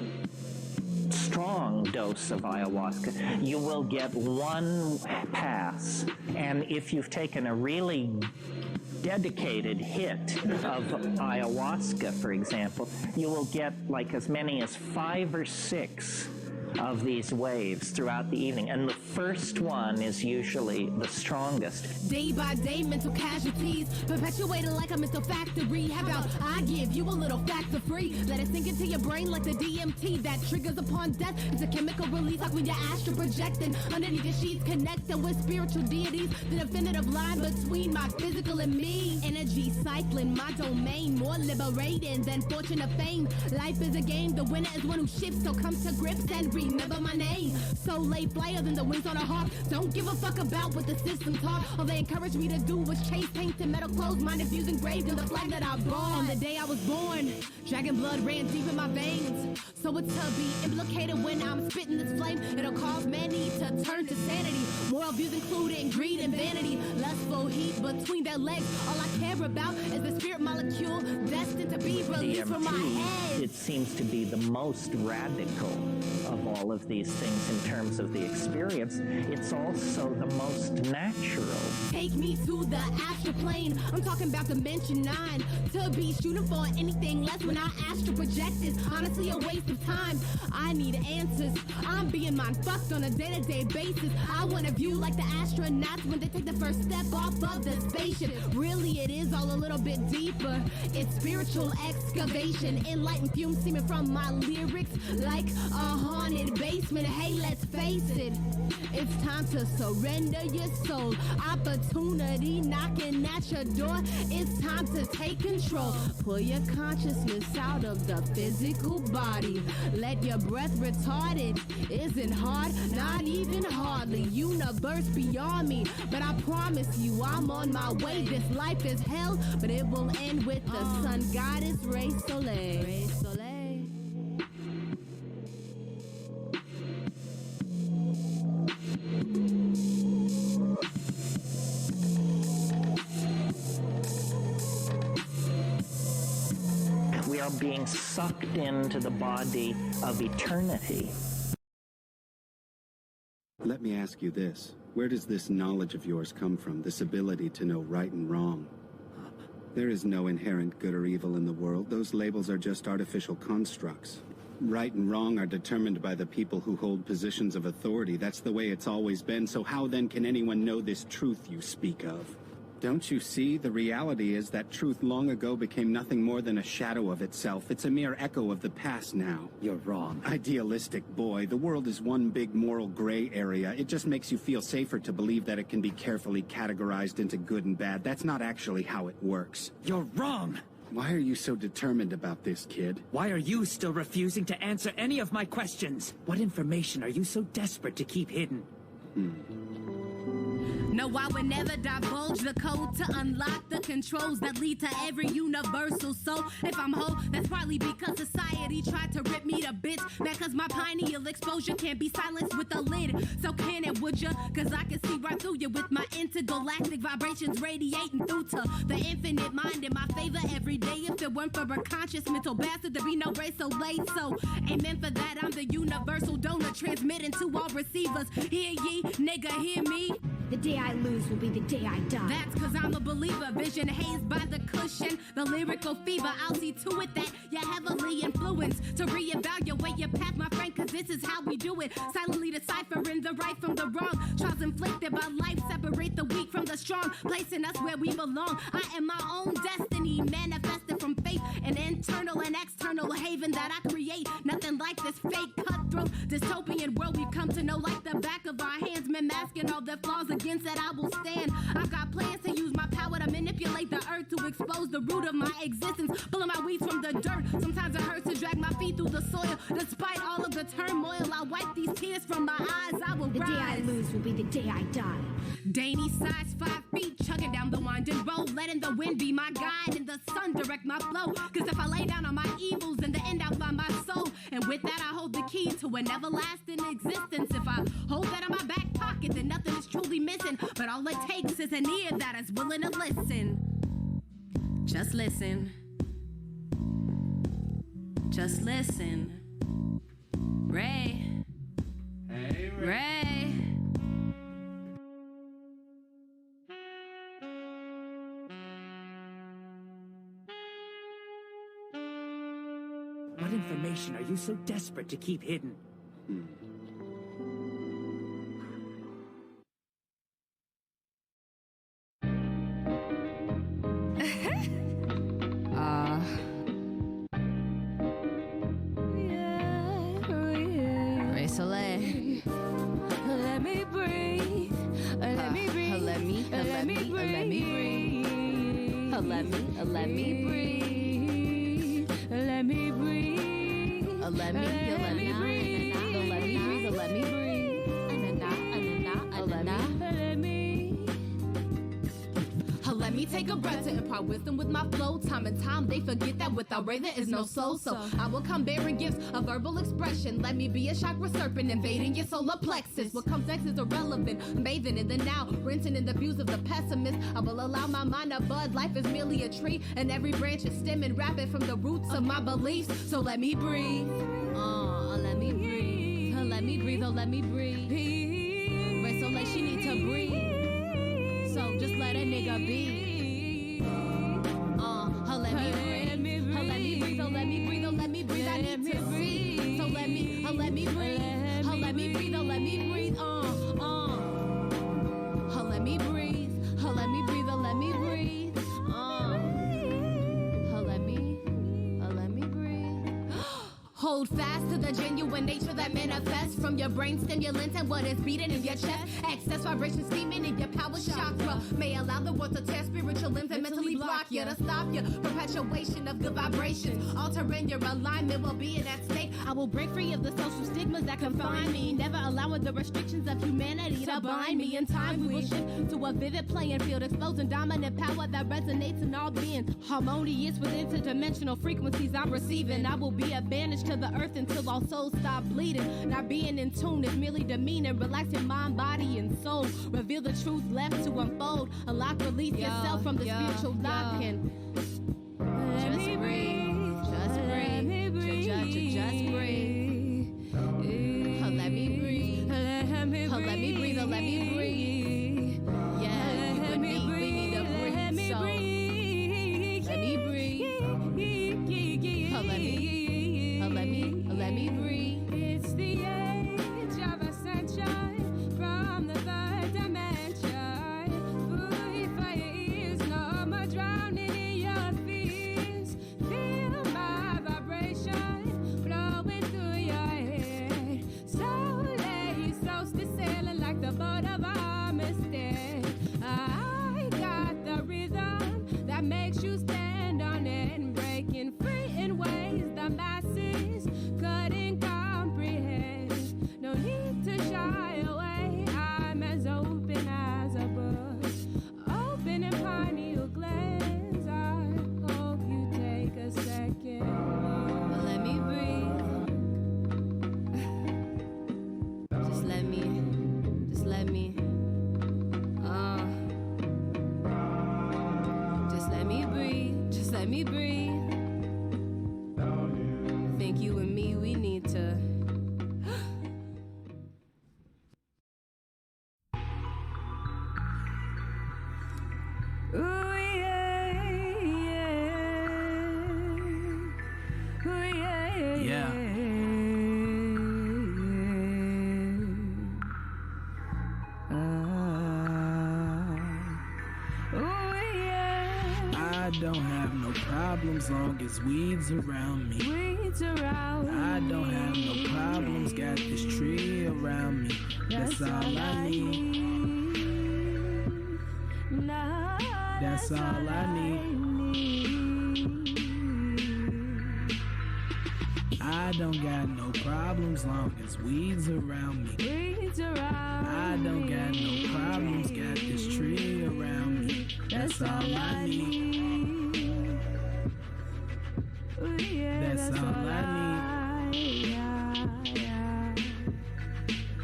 strong dose of ayahuasca, you will get one pass. And if you've taken a really dedicated hit of ayahuasca, for example, you will get like as many as 5 or 6 of these waves throughout the evening, and the first one is usually the strongest.
Day by day, mental casualties perpetuated like a mental factory. How about I give you a little factor free? Let it sink into your brain like the DMT that triggers upon death. It's a chemical release like when you're astral projecting underneath your sheets, connecting with spiritual deities. The definitive line between my physical and me. Energy cycling my domain, more liberating than fortune or fame. Life is a game, the winner is one who shifts, so come to grips and remember my name. So late flyer than the wings on a hawk. Don't give a fuck about what the system taught. All they encouraged me to do was chase paint and metal clothes, mine infused engraved in the flag that I bore. On the day I was born, dragon blood ran deep in my veins. So it's to be implicated when I'm spitting this flame. It'll cause many to turn to sanity. Moral views including greed and vanity, lustful
follow heat between their legs. All I care about is the spirit molecule destined to be released from my head.
It seems to be the most radical of all of these things in terms of the experience. It's also the most natural.
Take me to the astral plane. I'm talking about dimension 9. To be shooting for anything less when I astral project is honestly a waste of time. I need answers. I'm being mind fucked on a day-to-day basis. I want to view like the astronauts when they take the first step off of the spaceship. Really, it is all a little bit deeper. It's spiritual excavation. Enlightened fumes seeming from my lyrics like a haunted basement. Hey, let's face it. It's time to surrender your soul. Opportunity knocking at your door. It's time to take control. Pull your consciousness out of the physical body. Let your breath retarded. Isn't hard, not even hardly. Universe beyond me. But I promise you I'm on my way. This life is hell, but it will end with the sun goddess Ray Soleil. Ray Soleil.
We are being sucked into the body of eternity.
Let me ask you this. Where does this knowledge of yours come from, this ability to know right and wrong? There is no inherent good or evil in the world. Those labels are just artificial constructs. Right and wrong are determined by the people who hold positions of authority. That's the way it's always been. So how then can anyone know this truth you speak of? Don't you see? The reality is that truth long ago became nothing more than a shadow of itself. It's a mere echo of the past now.
You're wrong.
Idealistic boy. The world is one big moral gray area. It just makes you feel safer to believe that it can be carefully categorized into good and bad. That's not actually how it works.
You're wrong!
Why are you so determined about this, kid?
Why are you still refusing to answer any of my questions? What information are you so desperate to keep hidden?
No, I would never divulge the code to unlock the controls that lead to every universal soul. If I'm whole, that's partly because society tried to rip me to bits. That cause my pineal exposure can't be silenced with a lid. So can it, would ya? Cause I can see right through you with my intergalactic vibrations radiating through to the infinite mind in my favor every day. If it weren't for a conscious mental bastard, there'd be no race so late. So amen for that, I'm the universal donor transmitting to all receivers. Hear ye, nigga, hear me?
The day I lose will be the day I die.
That's cause I'm a believer. Vision hazed by the cushion. The lyrical fever. I'll see to it that you're heavily influenced to reevaluate your path, my friend, cause this is how we do it. Silently deciphering the right from the wrong. Trials inflicted by life separate the weak from the strong, placing us where we belong. I am my own destiny, manifested from faith. An internal and external haven that I create. Nothing like this fake cutthroat dystopian world we've come to know like the back of our hands. Men masking all their flaws, against that I will stand. I've got plans to use my power to manipulate the earth, to expose the root of my existence, pulling my weeds from the dirt. Sometimes it hurts to drag my feet through the soil. Despite all of the turmoil, I wipe these tears from my eyes. I will rise.
The day I lose will be the day I die.
Dainty size 5 feet, chugging down the winding road, letting the wind be my guide and the sun direct my flow. Cause if I lay down on my evils, in the end I'll find my soul. And with that I hold the key to an everlasting existence. If I hold that in my back pocket, then nothing is truly missing. But all it takes is an ear that is willing to listen. Just listen. Just listen. Ray. Hey, Ray. Ray.
What information are you so desperate to keep hidden?
Ray Soleil.
Let me breathe. Let me breathe.
Let me breathe.
Let me breathe.
Let me
breathe. Let me breathe.
Let me breathe. Let me breathe. Let me breathe. Let me
me take a breath to impart wisdom with my flow. Time and time they forget that without Ray there is no soul. So I will come bearing gifts of verbal expression. Let me be a chakra serpent invading your solar plexus. What comes next is irrelevant, bathing in the now, rinsing in the views of the pessimist. I will allow my mind to bud. Life is merely a tree, and every branch is stemming rapid from the roots of my beliefs. So let me breathe. Let me breathe. Let me breathe. Oh, let me breathe. Ray so like she need to breathe. So just let a nigga be. Let me breathe. Let me breathe. Oh, let me breathe. Oh, let me breathe. I need to see. So let me breathe. Let me breathe. Oh, let me breathe. Let me breathe. Let me breathe. Let me breathe. Let me breathe. Hold fast to the genuine nature that manifests from your brain stimulants and what is beating in your chest. Excess vibration steaming in your power chakra may allow the world to test spiritual limbs and mentally block you, to stop your perpetuation of good vibrations. Altering your alignment will be in that state. I will break free of the social stigmas that confine me, never allowing the restrictions of humanity to bind me. In time we will shift to a vivid playing field, exposing dominant power that resonates in all beings, harmonious with interdimensional frequencies I'm receiving. I will be a banished to the earth until all souls stop bleeding. Not being in tune is merely demeaning. Relaxing mind, body, and soul. Reveal the truth left to unfold. Unlock, release yourself from the spiritual lock-in. Just breathe. Just breathe. Just breathe. Let me breathe. Let me breathe. Let me breathe. Yeah, you and me, we need to breathe. So let me breathe. Let me breathe.
It's the age of ascension from the third dimension. Free for your ears, no more drowning in your fears. Feel my vibration flowing through your head. Slowly, slowly sailing like the boat of Armistead. I got the rhythm that makes you stand on it and breaking free in ways the masses couldn't comprehend. No need to shy away. I'm as open as a book, open and pineal glands. I hope you take a second.
Let me breathe. Just let me. Just let me. Just let me breathe. Just let me breathe. Think you and me, we need to.
Ooh, yeah, yeah. Ooh, yeah, yeah.
I don't have no problems long as weeds around me.
Weeds around me.
I don't have no problems, got this tree around me. That's all I need. That's all I need. I don't got no problems long as weeds around me.
Weeds around
I don't got no problems, got this tree around me. That's all I need. That's all I need.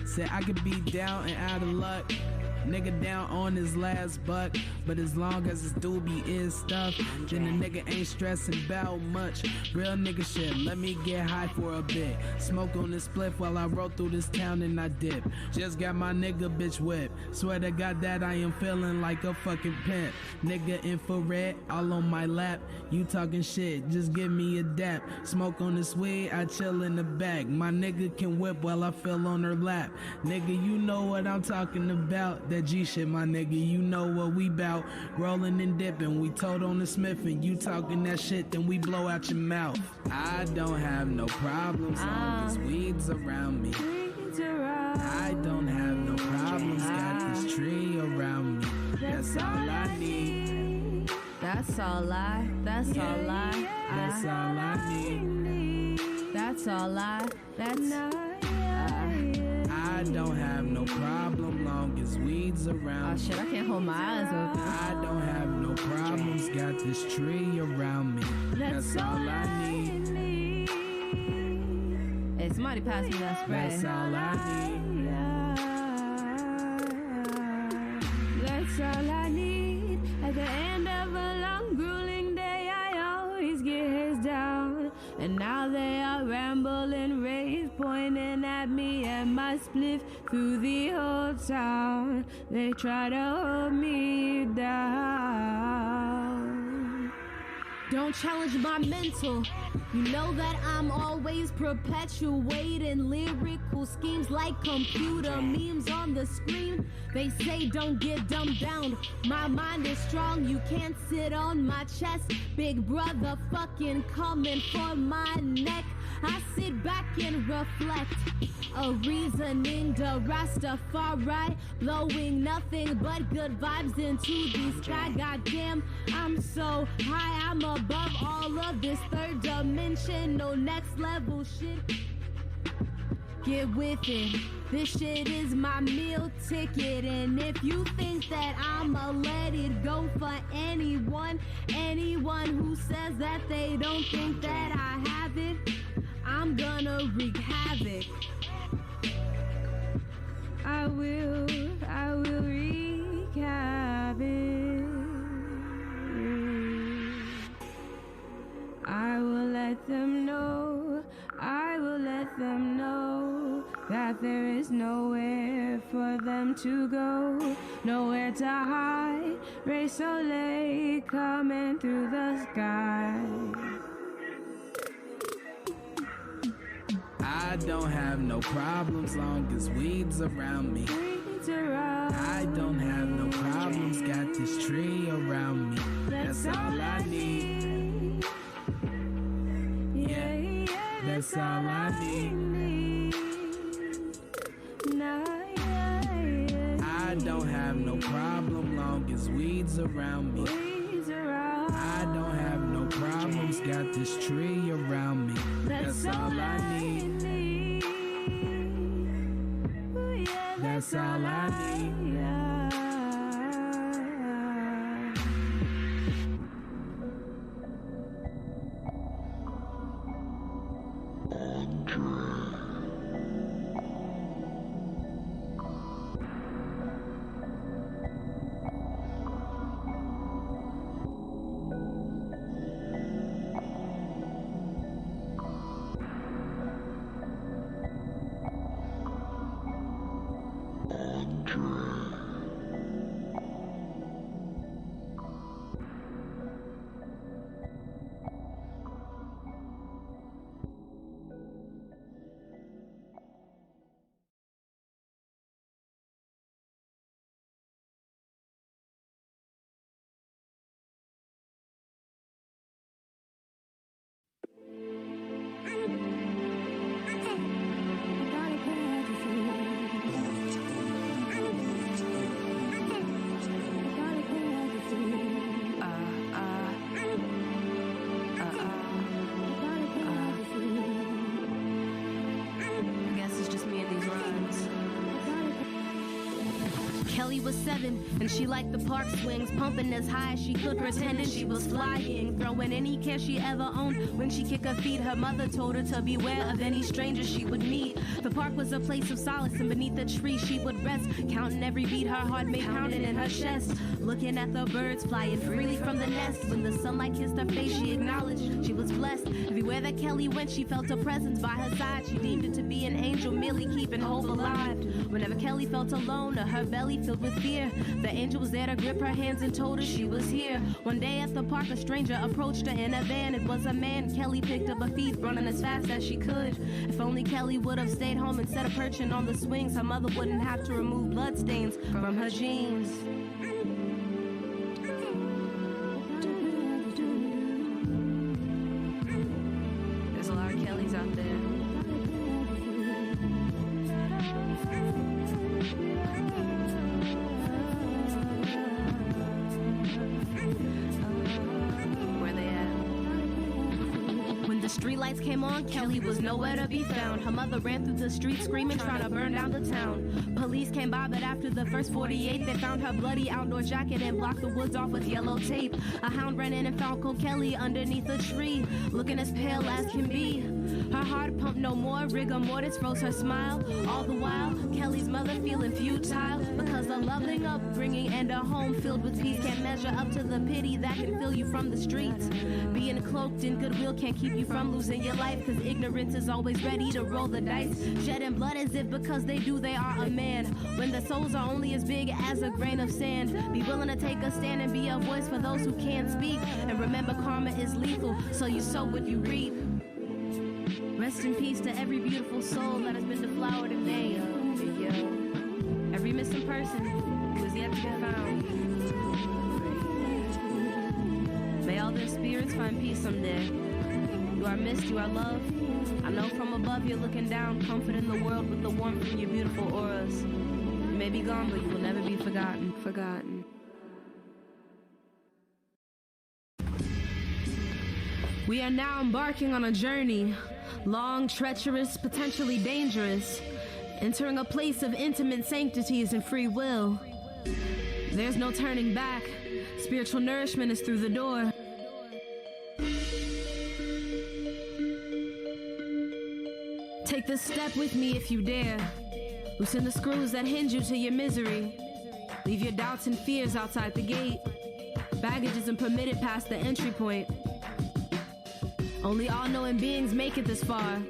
Said I could be down and out of luck. Nigga down on his last buck, but as long as his doobie is stuffed, then the nigga ain't stressing about much. Real nigga shit, let me get high for a bit. Smoke on this spliff while I roll through this town and I dip. Just got my nigga bitch whip. Swear to God that I am feeling like a fucking pimp. Nigga infrared, all on my lap. You talking shit, just give me a dap. Smoke on this weed, I chill in the back. My nigga can whip while I feel on her lap. Nigga, you know what I'm talking about. That G shit, my nigga, you know what we bout. Rolling and dipping, we told on the Smith, and you talking that shit, then we blow out your mouth. I don't have no problems, long as weeds around me. I don't have no problems, got this tree around me. That's all I need.
That's all I. That's all I.
That's all I need.
That's all I. That's.
I don't have no problem long as weeds around.
Oh shit, I can't hold my eyes open.
I don't have no problems, got this tree around me. That's all I need.
Hey, somebody pass me that spray.
That's all I need.
That's all I need. At the end of a long, grueling day, I always get his down. And now they are rambling, rays pointing at me and my spliff through the whole town. They try to hold me down.
Don't challenge my mental. You know that I'm always perpetuating lyrical schemes like computer memes on the screen. They say don't get dumbed down. My mind is strong, you can't sit on my chest. Big brother fucking coming for my neck. I sit back and reflect. A reasoning to Rastafari, blowing nothing but good vibes into the sky. Goddamn, I'm so high, I'm above all of this third dimensional next level shit. Get with it. This shit is my meal ticket. And if you think that I'ma let it go for anyone who says that they don't think that I have it, I'm gonna wreak havoc. I will wreak havoc. I will let them know that there is nowhere for them to go, nowhere to hide. Ray Soleil coming through the sky.
I don't have no problems long as weeds around me. I don't have no problems, got this tree around me. That's all I need. Yeah, that's all I need. I don't have no problem long as weeds around me. I don't have no problems, got this tree around me. That's all I need. That's all I need.
Kelly was 7, and she liked the park swings, pumping as high as she could, pretending she was flying, throwing any cash she ever owned. When she kicked her feet, her mother told her to beware of any stranger she would meet. The park was a place of solace, and beneath the tree she would rest, counting every beat her heart made pounding in her chest, looking at the birds flying freely from the nest. When the sunlight kissed her face, she acknowledged she was blessed. Everywhere that Kelly went, she felt a presence by her side. She deemed it to be an angel, merely keeping hope alive. Whenever Kelly felt alone or her belly filled with fear, the angel was there to grip her hands and told her she was here. One day at the park, a stranger approached her in a van. It was a man. Kelly picked up her feet, running as fast as she could. If only Kelly would have stayed home instead of perching on the swings, her mother wouldn't have to remove bloodstains from her jeans. There's a lot of Kellys out there. streetlights came on, Kelly was nowhere to be found. Her mother ran through the streets screaming, trying to burn down the town. Police came by, but after the first 48, they found her bloody outdoor jacket and blocked the woods off with yellow tape. A hound ran in and found Cole Kelly underneath a tree, looking as pale as can be. Her heart pumped no more, rigor mortis froze her smile. All the while, Kelly's mother feeling futile, because a loving upbringing and a home filled with peace can't measure up to the pity that can fill you from the streets. Being cloaked in goodwill can't keep you from losing your life, cause ignorance is always ready to roll the dice. Shedding blood as if because they do they are a man, when the souls are only as big as a grain of sand. Be willing to take a stand and be a voice for those who can't speak, and remember karma is lethal, so you sow what you reap. Rest in peace to every beautiful soul that has been deflowered in vain. Every missing person who is yet to be found. May all their spirits find peace someday. You are missed, you are loved. I know from above you're looking down, comforting the world with the warmth from your beautiful auras. You may be gone, but you will never be forgotten. We are now embarking on a journey, long, treacherous, potentially dangerous, entering a place of intimate sanctities and free will. There's no turning back. Spiritual nourishment is through the door. Take this step with me if you dare. Loosen the screws that hinge you to your misery. Leave your doubts and fears outside the gate. Baggage isn't permitted past the entry point. Only all-knowing beings make it this far.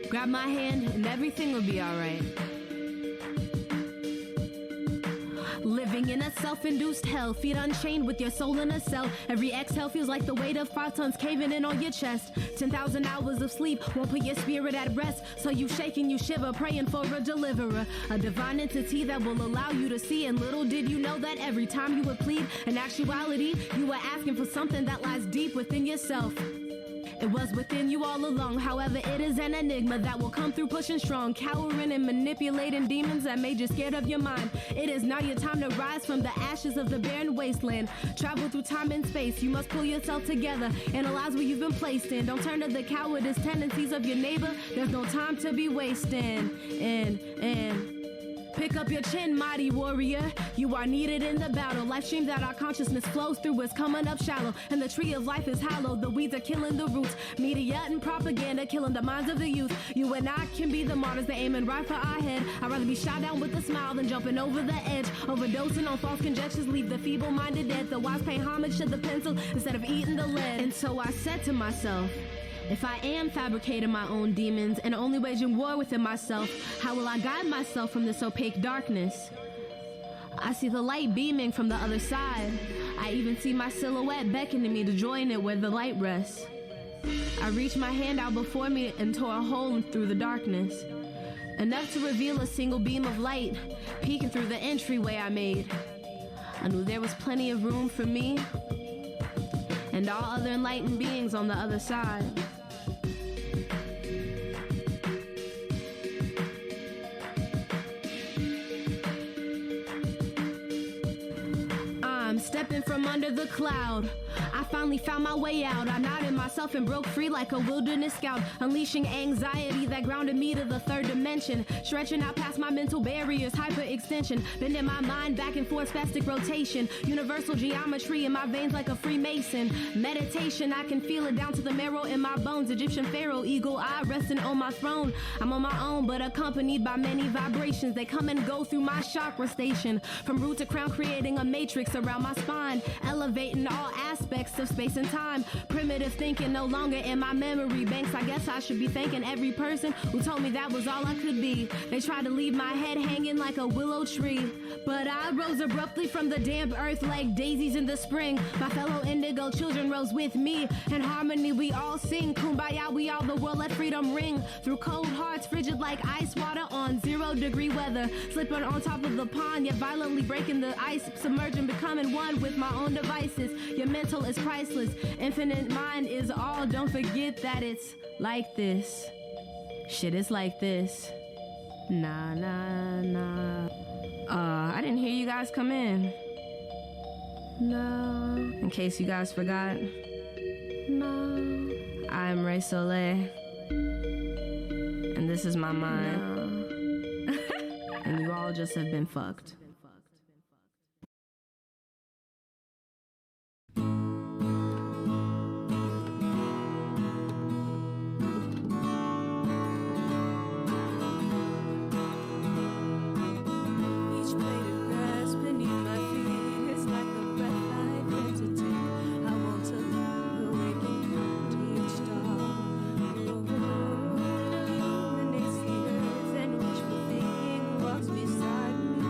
Grab my hand and everything will be alright. Living in a self-induced hell, feet unchained with your soul in a cell. Every exhale feels like the weight of 5 tons caving in on your chest. 10,000 hours of sleep won't put your spirit at rest, so you shake and you shiver, praying for a deliverer, a divine entity that will allow you to see. And little did you know that every time you would plead, in actuality, you were asking for something that lies deep within yourself. It was within you all along. However, it is an enigma that will come through pushing strong, cowering and manipulating demons that made you scared of your mind. It is now your time to rise from the ashes of the barren wasteland. Travel through time and space. You must pull yourself together. Analyze where you've been placed in. Don't turn to the cowardice tendencies of your neighbor. There's no time to be wasting. Pick up your chin, mighty warrior. You are needed in the battle. Life stream that our consciousness flows through is coming up shallow, and the tree of life is hollow. The weeds are killing the roots. Media and propaganda killing the minds of the youth. You and I can be the martyrs that aiming right for our head. I'd rather be shot down with a smile than jumping over the edge. Overdosing on false conjectures leave the feeble-minded dead. The wise pay homage to the pencil instead of eating the lead. And so I said to myself, if I am fabricating my own demons and only waging war within myself, how will I guide myself from this opaque darkness? I see the light beaming from the other side. I even see my silhouette beckoning me to join it where the light rests. I reached my hand out before me and tore a hole through the darkness, enough to reveal a single beam of light peeking through the entryway I made. I knew there was plenty of room for me and all other enlightened beings on the other side. I'm stepping from under the cloud. I finally found my way out. I nodded myself and broke free like a wilderness scout, unleashing anxiety that grounded me to the third dimension, stretching out past my mental barriers, hyperextension, bending my mind back and forth, spastic rotation, universal geometry in my veins like a Freemason. Meditation, I can feel it down to the marrow in my bones. Egyptian pharaoh, eagle eye resting on my throne. I'm on my own, but accompanied by many vibrations. They come and go through my chakra station, from root to crown, creating a matrix around my spine, elevating all aspects of space and time. Primitive thinking no longer in my memory banks. I guess I should be thanking every person who told me that was all I could be. They tried to leave my head hanging like a willow tree, but I rose abruptly from the damp earth like daisies in the spring. My fellow indigo children rose with me. In harmony we all sing Kumbaya, we all the world, let freedom ring through cold hearts, frigid like ice water on 0-degree weather, slipping on top of the pond, yet violently breaking the ice, submerging, becoming one with my own devices. Your mental is priceless, infinite mind is all. Don't forget that it's like this. Shit is like this. Nah, nah, nah. I didn't hear you guys come in. No. In case you guys forgot. No. I
I'm Ray Soleil, and this is my mind. And you all just have been fucked.
Each blade of grass beneath my feet is like a breath I meant to take. I want to lie awake and count each star. Illuminates the earth and wishful thinking walks beside me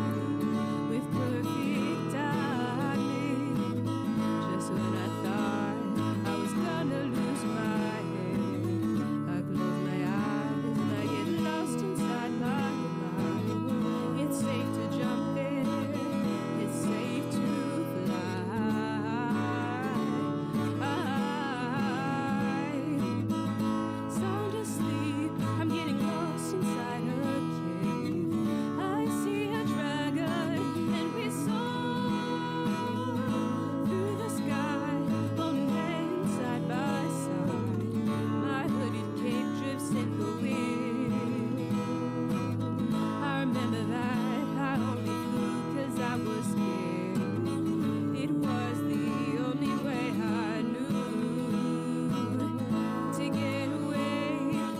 with perfect timing. Just when I thought I was gonna lose my head, I close my eyes and I get lost inside my mind. It's safe to jump there, it's safe to fly. Sound asleep, I'm getting lost inside a cave. I see a dragon and we soar through the sky, holding hands side by side. My hooded cape drifts in the wind. I remember that I only flew 'cause I was scared. It was the only way I knew to get away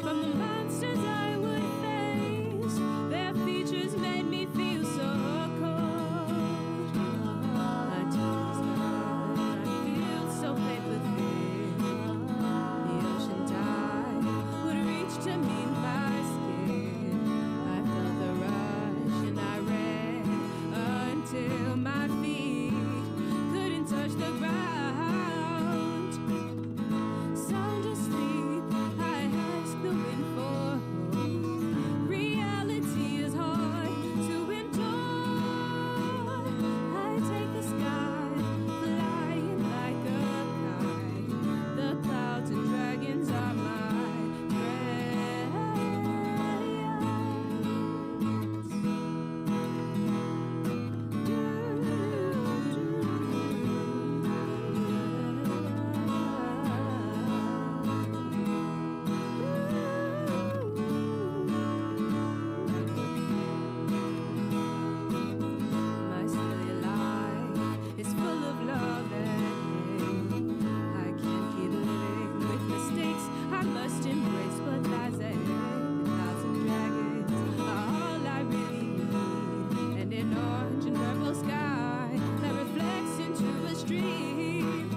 from the monsters I would face. Their features made me feel so cold. I took the sky, I feel so paper thin. The ocean tide would reach to meet my skin. I felt the rush and I ran until my feet couldn't touch the ground. Sound asleep, I ask the wind for hope. Reality is hard to endure. I take the sky, flying like a kite. The clouds and dragons are my friends. My silly life is full of love and hate. I can't keep living with mistakes I must embrace, but as a clouds and dragons are all I really need, and an orange and purple sky that reflects into a stream.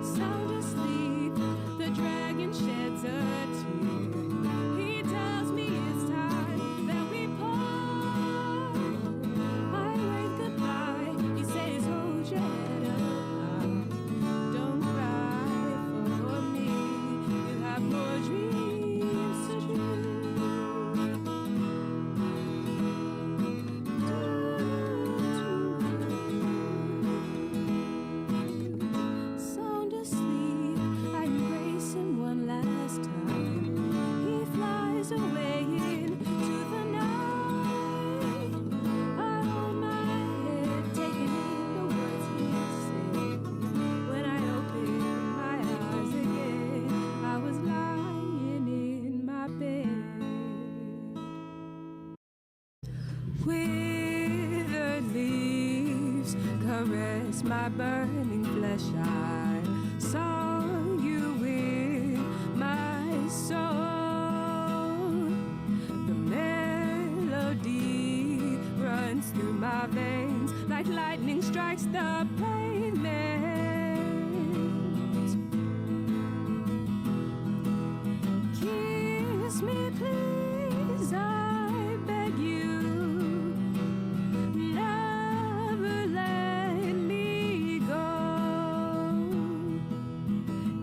Sound asleep, the dragon sheds a tear. He tells me it's time that we part. I wave goodbye. He says, hold your head up high. Don't cry for me. You have more dreams to dream. Sound asleep, I embrace him one last time. He flies away into the night. I hold my head, taking in the words he said. When I opened my eyes again, I was lying in my bed. Withered leaves caress my burning flesh. I saw you in my soul. The melody runs through my veins like lightning strikes the pavement. Kiss me, please, I beg you. Never let me go.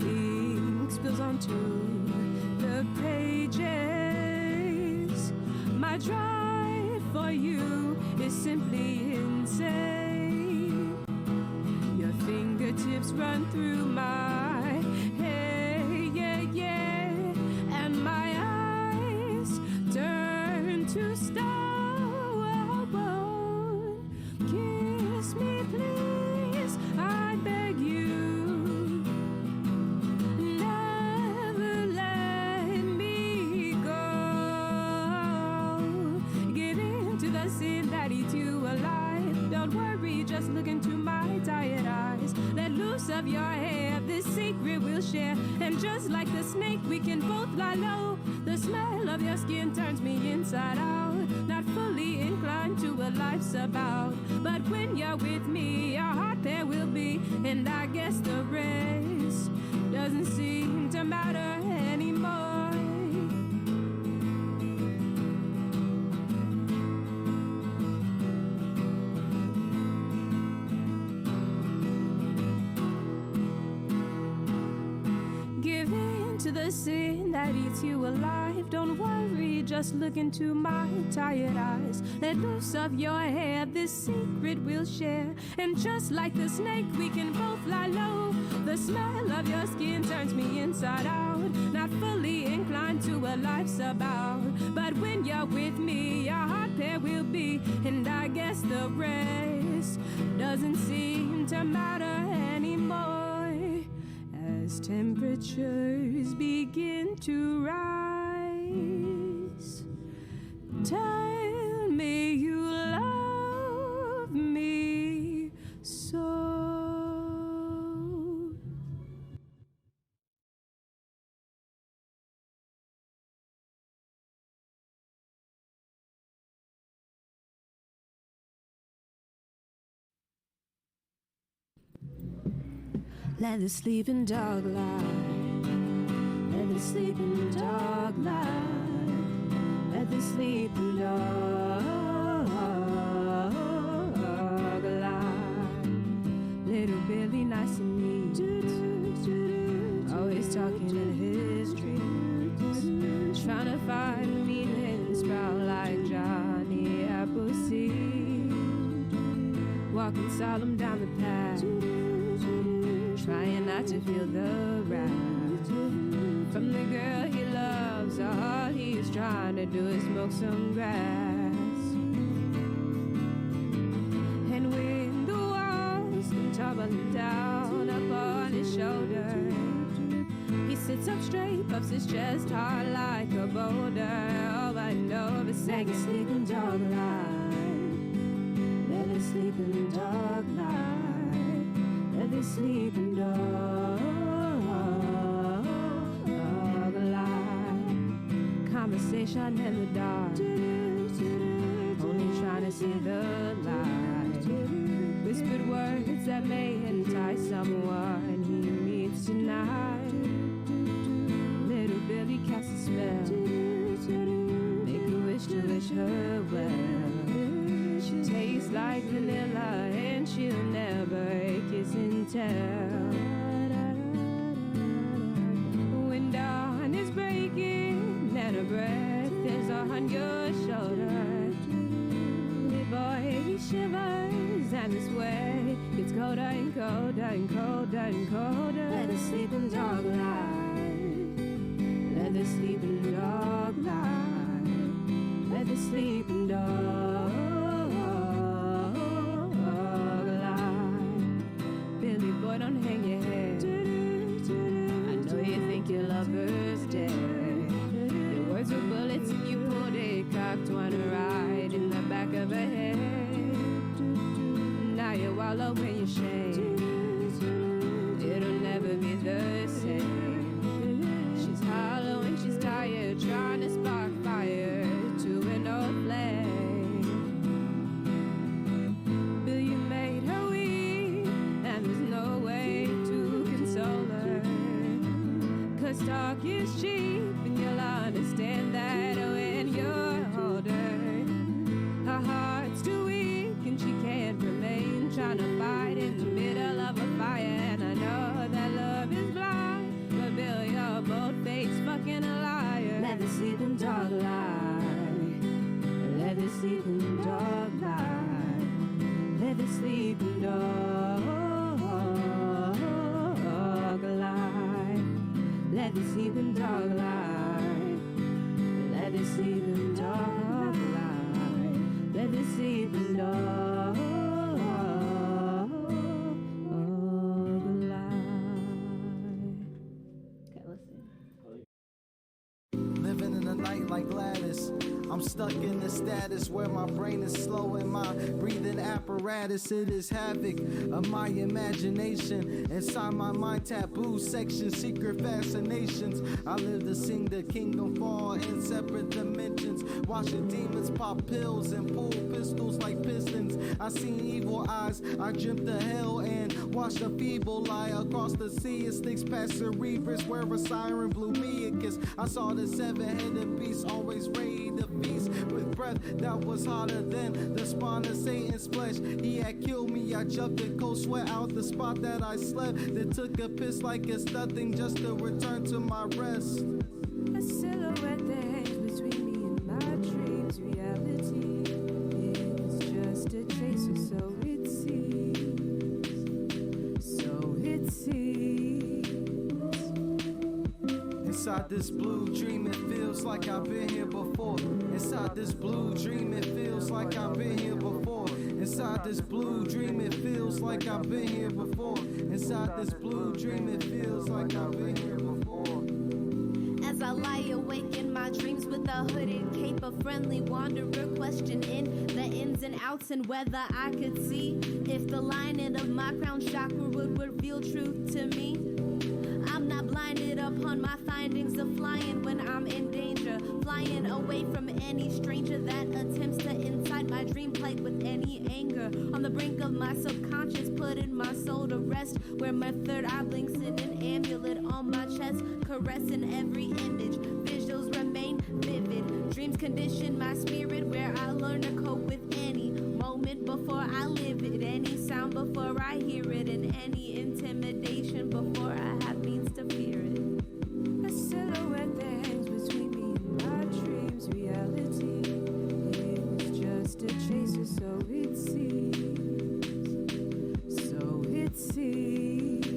Ink spills onto the pages. My drive for you is simply insane. Your fingertips run through my hair, yeah, yeah, and my eyes turn to stone. Kiss me, please, I beg you. Never just look into my tired eyes. Let loose of your hair, this secret we'll share. And just like the snake, we can both lie low. The smell of your skin turns me inside out. Not fully inclined to what life's about, but when you're with me, our heart there will be. And I guess the rest doesn't seem to matter anymore. Give in to the sin that eats you alive. Don't worry, just look into my tired eyes. Let loose of your hair, this secret we'll share. And just like the snake, we can both lie low. The smell of your skin turns me inside out. Not fully inclined to what life's about, but when you're with me, our heart there will be. And I guess the rest doesn't seem to matter anymore. As temperatures begin to rise, tell me you love me so. Let the sleeping dog lie. Let the sleeping dog lie. Let the sleeping dog lie. Little Billy, nice and neat. Always talking in his dreams. Trying to find meaning, sprout like Johnny Appleseed. Walking solemn down the path, trying not to feel the wrath from the girl he loves. All he's trying to do is smoke some grass. And when the walls come tumbling down up on his shoulder, he sits up straight, puffs his chest hard like a boulder. All I know is second sleeping dog lie. Let the sleeping dog lie. Let the sleeping dog lie. Conversation in the dark, only trying to see the light. Whispered words that may entice someone he meets tonight. Little Billy casts a spell, make a wish to wish her well. She tastes like vanilla and she'll never kiss and tell. When dawn is breaking and her breath is on your shoulder, the boy he shivers and the sweat gets colder and colder and colder and colder. Let the sleeping dog lie. Let the sleeping dog lie. Let the sleeping dog. Boy, don't hang your head. I know you think your lover's dead. Your words were bullets and you pulled it cocked one right in the back of her head. Now you wallow in your shame. It'll never be the same. She's hollow and she's tired, trying to spark fire to an old flame. Bill, you made her weak, and there's no way to console her. 'Cause talk is cheap, and you'll understand that when you're older. Her heart's too weak, and she can't remain trying to fight in the middle of a fire. And I know that love is blind, but Bill, you're both fakes, fucking a liar. Let the sleeping dog lie. Let the sleeping dog lie. Let the sleeping dog lie. Let the sleeping dog lie. Let the sleeping dog lie. Let the sleeping dog lie.
Living in the night like Gladys. I'm I'm stuck in the status where my brain is slow and my breathing apparatus. It is havoc of my imagination. Inside my mind, taboo section, secret fascinations. I live to sing the kingdom fall in separate dimensions. Watching demons pop pills and pull pistols like pistons. I seen evil eyes, I dreamt of hell and watched a feeble lie across the sea. It sticks past Cerebrus where a siren blew me a kiss. I saw the seven-headed beast always ready to feast with breath that was hotter than the spawn of Satan's flesh. He had killed me, I jumped in cold sweat out the spot that I slept. Then took a piss like it's nothing just to return to my rest.
A silhouette that hangs between me and my dreams. Reality is just a tracer, so it seems. So it seems.
Inside this blue dream, it feels like I've been here before. Inside this blue dream, it feels like I've been here before. Inside this blue dream, it feels like I've been here before. Inside this blue dream, it feels like I've been here before.
As I lie awake in my dreams with a hooded cape, a friendly wanderer questioning the ins and outs and whether I could see if the lining of my crown chakra would reveal truth to me. I'm not blinded upon my findings of flying when I'm in danger, flying away from any stranger that attempts to incite my dream plight with any anger. On the brink of my subconscious, putting my soul to rest, where my third eye blinks in an amulet on my chest, caressing every image. Visuals remain vivid. Dreams condition my spirit, where I learn to cope with any moment before I live it, any sound before I hear it, and any intimidation before I have means to fear it.
A silhouette that hangs between me and my dreams. Reality is just a chaser, so it seems. So it seems.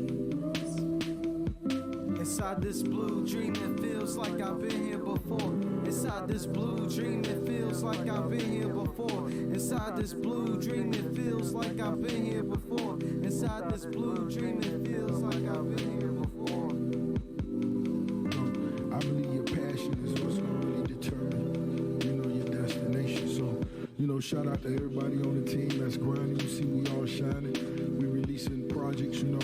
Inside this blue dream, it feels like I've been here before. Inside this blue dream, it feels like I've been here before. Inside this blue dream, it feels like I've been here before. Inside this blue dream, it feels like I've been here before.
I believe your passion is what's gonna really determine, your destination. So, shout out to everybody on the team that's grinding. You see, we all shining. We releasing projects, and
I'm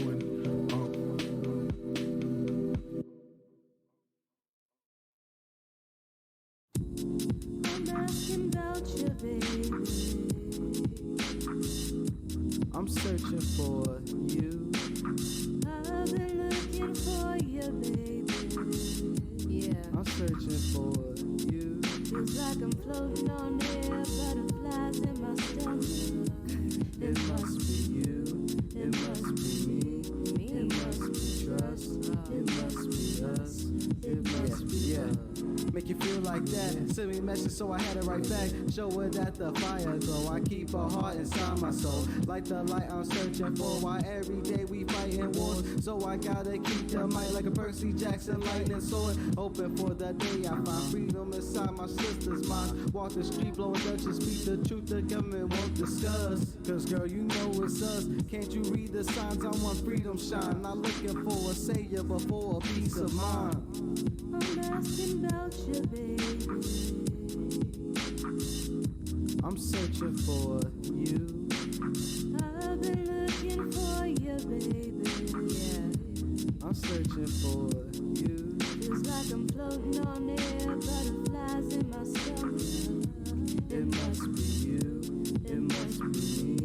asking about you, baby.
I'm searching for you.
I've been looking for you, baby. Yeah,
I'm searching for you.
feels like I'm floating on air, butterflies in my stomach.
It must be you. It must be me. It must be trust. It must be us. It must be us. Make you feel like that. Send me a message, so I had it right back. Show her that the fire glow. I keep a heart inside my soul. Like the light I'm searching for. Why every day we fighting wars. So I gotta keep the mic like a Percy Jackson lightning sword. Hoping for the day I find freedom inside my sister's mind. Walk the street blowing Dutchess. Speak the truth the government won't discuss. Cause girl, you know it's us. Can't you read the signs? I want freedom shine. Not looking for a savior, but for a peace of mind.
I'm asking about you, baby.
I'm searching for you.
I've been looking for you, baby. Yeah,
I'm searching for you.
feels like I'm floating on air, butterflies in my stomach.
It must be you. It must be me.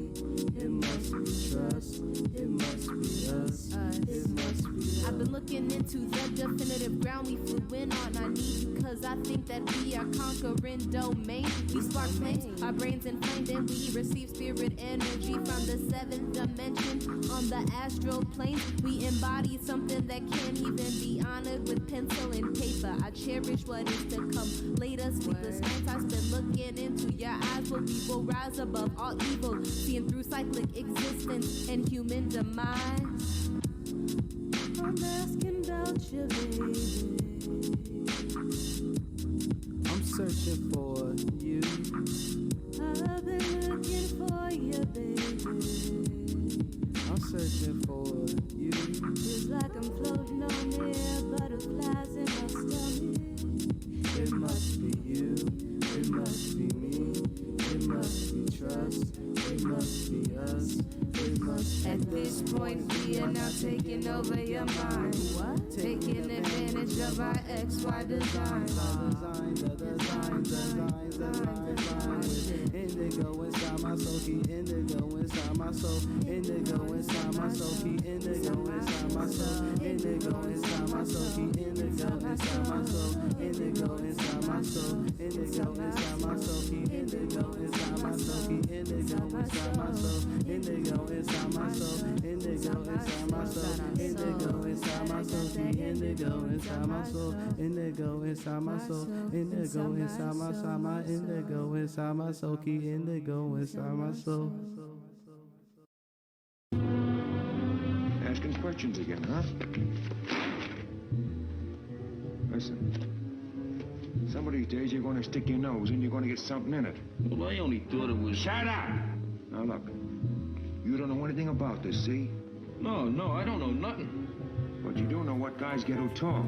It must be trust. It must be us. It must be us.
I've been looking into the definitive ground we flew in on. I need you cause I think that we are conquering domain. We spark flames, our brains inflamed, and we receive spirit energy from the seventh dimension. On the astral plane, we embody something that can't even be honored with pencil and paper. I cherish what is to come later. Sleepless nights I spend looking into your eyes, where we will rise above all evil, seeing through cyclic existence and human demise.
I'm asking about you, baby.
I'm searching for you.
I've been looking for you, baby.
I'm searching for you.
Feels like I'm floating on air, butterflies in my stomach.
It must be you. It must
now taking over your mind. Taking advantage of our XY design.
Indigo inside my soul, keep indigo inside my soul. Indigo inside my soul, keep indigo inside my soul. Indigo inside my soul, keep indigo inside my soul. Indigo inside my soul. Indigo inside my soul, keep indigo inside my soul. Keep indigo inside my soul. Indigo inside my soul. Indigo inside my soul. Indigo inside my soul. Keep indigo inside my soul. Indigo inside my soul. Indigo inside my soul. My indigo inside my soul. Keep indigo inside my soul.
Asking questions again, huh? Listen. Some of these days you're going to stick your nose and you're going to get something in it.
Well, I only thought it was...
Shut up! Now look, you don't know anything about this, see?
No, I don't know nothing.
But you do know what guys get who talk.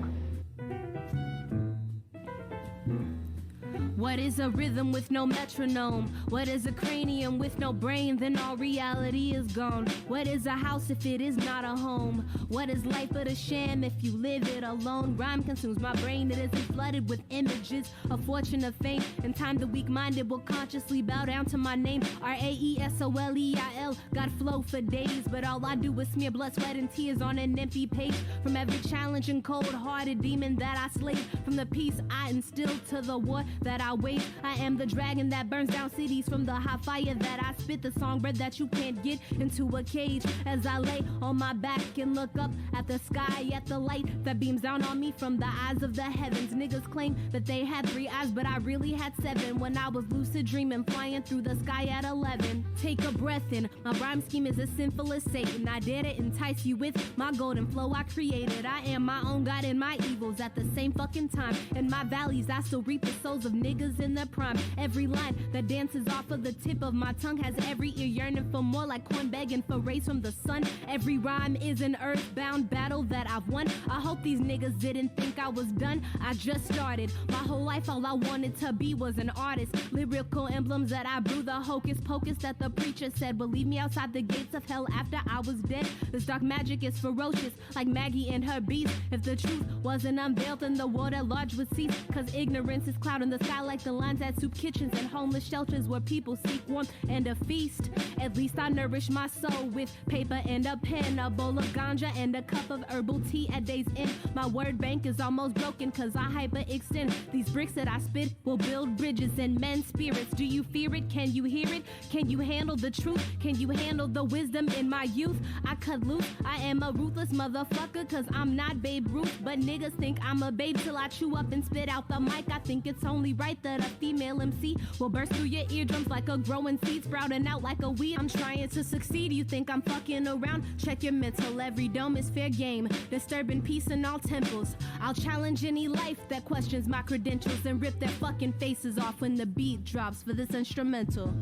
What is a rhythm with no metronome? What is a cranium with no brain? Then all reality is gone. What is a house if it is not a home? What is life but a sham if you live it alone? Rhyme consumes my brain, it isn't flooded with images of fortune, of fame. In time the weak-minded will consciously bow down to my name. R-A-E-S-O-L-E-I-L. Got flow for days, but all I do is smear blood, sweat, and tears on an empty page. From every challenge and cold-hearted demon that I slayed. From the peace I instilled to the war that I wage. I am the dragon that burns down cities. From the hot fire that I spit, the songbird that you can't get into a cage. As I lay on my back and look up at the sky, at the light that beams down on me from the eyes of the heavens. Niggas claim that they had 3 eyes, but I really had 7 when I was lucid dreaming, flying through the sky at 11. Take a breath in. My rhyme scheme is as sinful as Satan. I dare to entice you with my golden flow I created. I am my own God and my evils at the same fucking time. In my valleys I still reap the souls of niggas in their prime. Every line that dances off of the tip of my tongue has every ear yearning for more, like corn begging for rays from the sun. Every rhyme is an earthbound battle that I've won. I hope these niggas didn't think I was done. I just started. My whole life all I wanted to be was an artist. Lyrical emblems that I brew, the hocus pocus that the preacher said will leave me outside the gates of hell after I was dead. This dark magic is ferocious, like Maggie and her beast. If the truth wasn't unveiled, then the world at large would cease. Cause ignorance is clouding the sky like the lines at soup kitchens and homeless shelters where people seek warmth and a feast. At least I nourish my soul with paper and a pen, a bowl of ganja and a cup of herbal tea at day's end. My word bank is almost broken cause I hyperextend. These bricks that I spit will build bridges in men's spirits. Do you fear it? Can you hear it? Can you handle the truth? Can you handle the wisdom in my youth? I cut loose. I am a ruthless motherfucker cause I'm not Babe Ruth, but niggas think I'm a babe till I chew up and spit out the mic. I think it's only right that a female MC will burst through your eardrums like a growing seed sprouting out like a weed. I'm trying to succeed. You think I'm fucking around? Check your mental. Every dome is fair game, disturbing peace in all temples. I'll challenge any life that questions my credentials and rip their fucking faces off when the beat drops for this instrumental.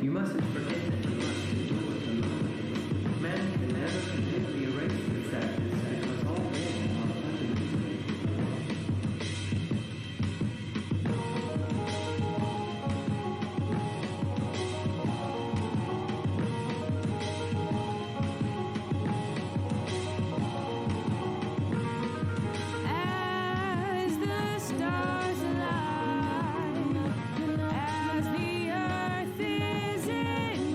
You mustn't forget that you must endure the moment. Man can never completely erase the sadness that was already on
As the stars align, as the earth is in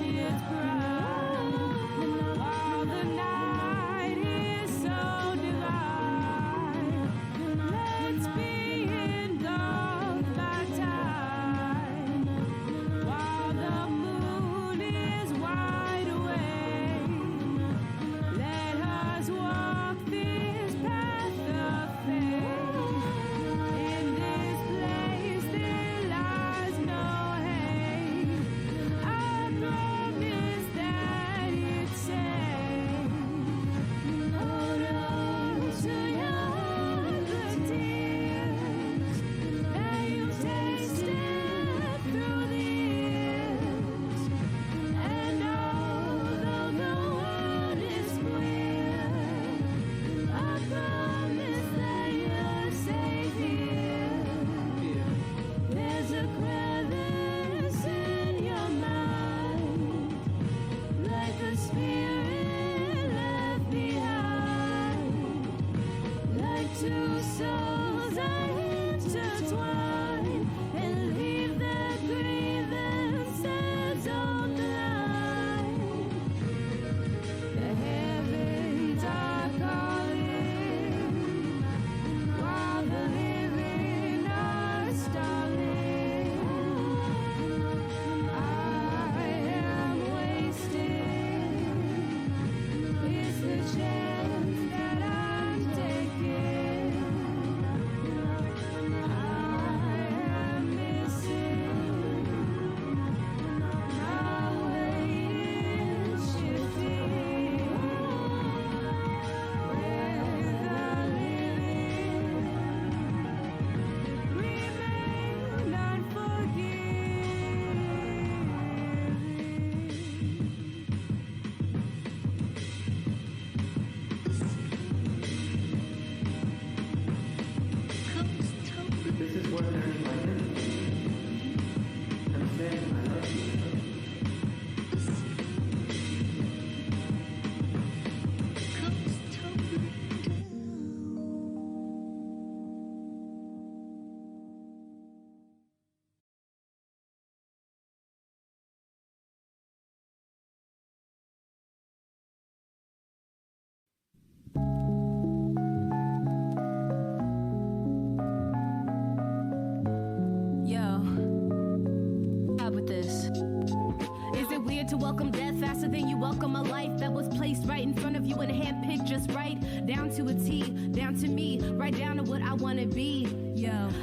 to welcome death faster than you welcome a life that was placed right in front of you and handpicked just right, down to a T, down to me, right down to what I wanna be.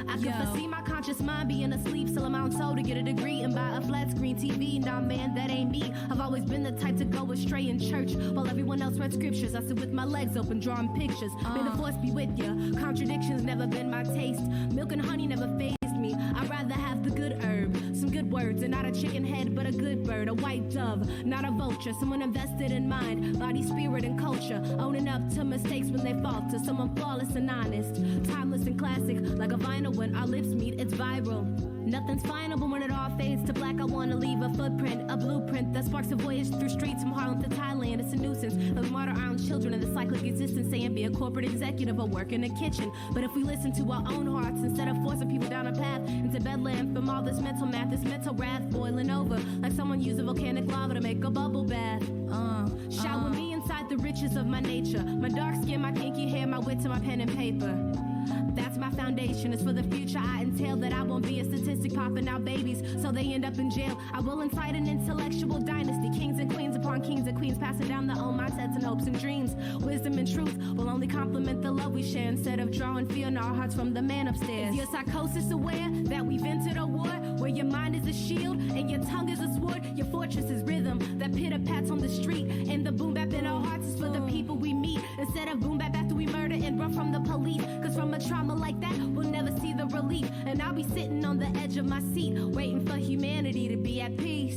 I can foresee my conscious mind being asleep, still I'm on told to get a degree and buy a flat screen TV. Nah, man, that ain't me. I've always been the type to go astray in church while everyone else read scriptures. I sit with my legs open, drawing pictures. May the force be with you. Contradictions never been my taste. Milk and honey never fazed me. I'd rather have the good herb, some good words, and not a chicken head, but a good bird, a white dove, not a vulture. Someone invested in mind, body, spirit, and culture, owning up to mistakes when they falter. Someone flawless and honest, timeless and classic, like a vinyl when our lips meet, it's viral. Nothing's final, but when it all fades to black, I wanna leave a footprint, a blueprint that sparks a voyage through streets from Harlem to Thailand. It's a nuisance that we martyr our own children in the cyclic existence, saying be a corporate executive or work in a kitchen. But if we listen to our own hearts instead of forcing people down a path into bedlam from all this mental math, this mental wrath boiling over like someone used a volcanic lava to make a bubble bath. Shower me inside the riches of my nature, my dark skin, my kinky hair, my wit to my pen and paper. That's my foundation. It's for the future I entail that I won't be a statistic popping out babies so they end up in jail. I will incite an intellectual dynasty, kings and queens upon kings and queens, passing down their own mindsets and hopes and dreams. Wisdom and truth will only complement the love we share instead of drawing fear in our hearts from the man upstairs. Is your psychosis aware that we've entered a war where your mind is a shield and your tongue is a sword? Your fortress is rhythm that pitter-pats on the street, and the boom bap in our hearts is for the people we meet instead of boom bap after we murder and run from the police. Cause from a trauma like that, we'll never see the relief. And I'll be sitting on the edge of my seat, waiting for humanity to be at peace.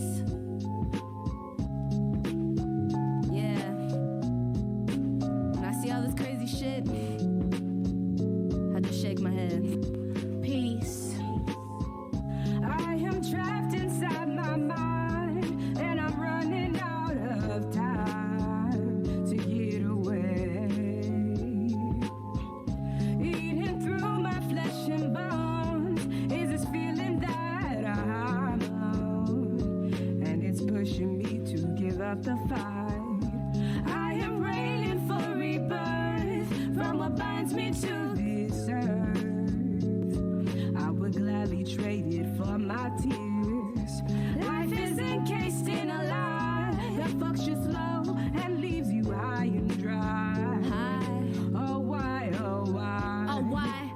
Yeah. When I see all this crazy shit, I just shake my head. Peace. I am trapped inside my mind, and I'm running out of time to get away. Eating through my flesh and bones is this feeling that I'm on, and it's pushing me to give up the fight. I am praying for rebirth from what binds me to this earth. I would gladly trade it for my tears. Life is encased in a lie that fucks you slow and leaves you high and dry. Oh why, oh why? Oh why?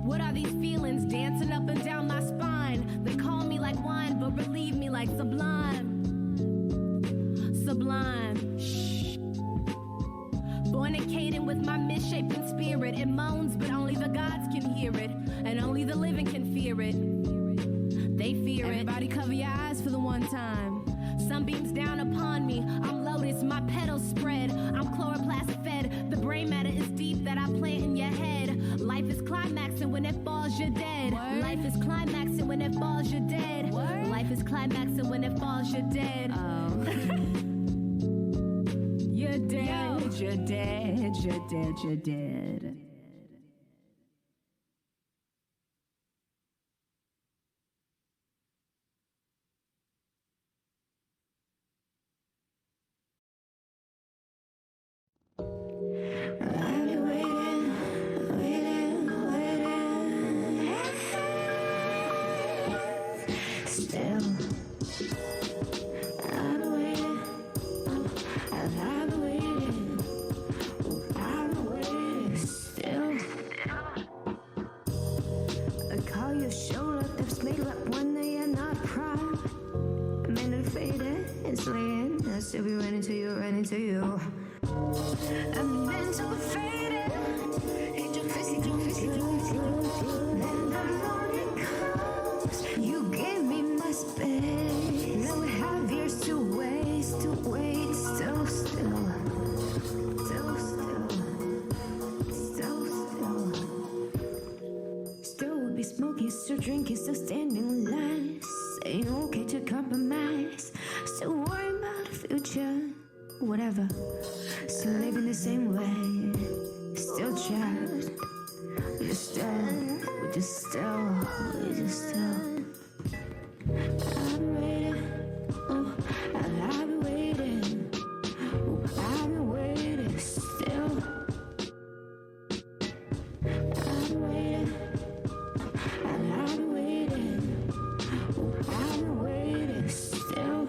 What are these feelings dancing up and down my spine? They call me like wine but relieve me like sublime. Sublime. Shh. Fornicating with my misshapen spirit. It moans but only the gods can hear it, and only the living can fear it. They fear it. Everybody cover your eyes for the one time. Sunbeams down upon me. I'm lotus, my petals spread. I'm chloroplast fed. The brain matter is deep that I plant in your head. Life is climaxing when it falls, you're dead. Word. Life is climaxing when it falls, you're dead. Word. Life is climaxing when it falls, you're dead. Oh. You're dead, you're dead, you're dead, you're dead.
Still be running to you, running to you. I'm meant to be faded. Angel then the morning comes. You gave me my space. Now we have years to waste, to wait. Still, still. Still would be smoking, still drinking, still standing in line. Saying okay to compromise. Still worrying about the future, whatever. Still living the same way. Still trapped. We just still. I've been waiting. Oh, I've been waiting. Oh, I've been waiting. Still. I've been waiting. I've been waiting. Oh, I've been waiting. Still.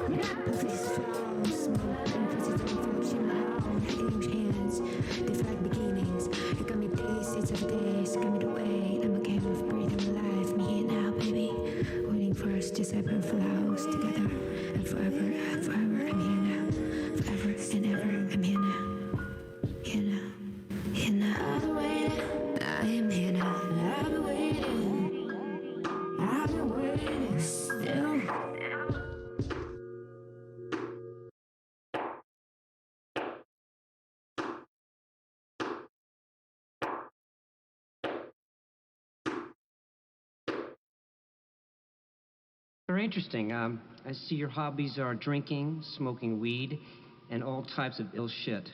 Pussies flow, smoke, and pussies don't float in my own huge hands. Different beginnings. You got me days, it's every day. You got me the way. I'm okay with breathing life. Me here now, baby. Waiting for us to separate flowers together. And forever, I'm here now. Forever and ever, I'm here now. Here now. Here now. I've been waiting. I am here now. I've been waiting. I've been waiting still.
Very interesting. I see your hobbies are drinking, smoking weed, and all types of ill shit.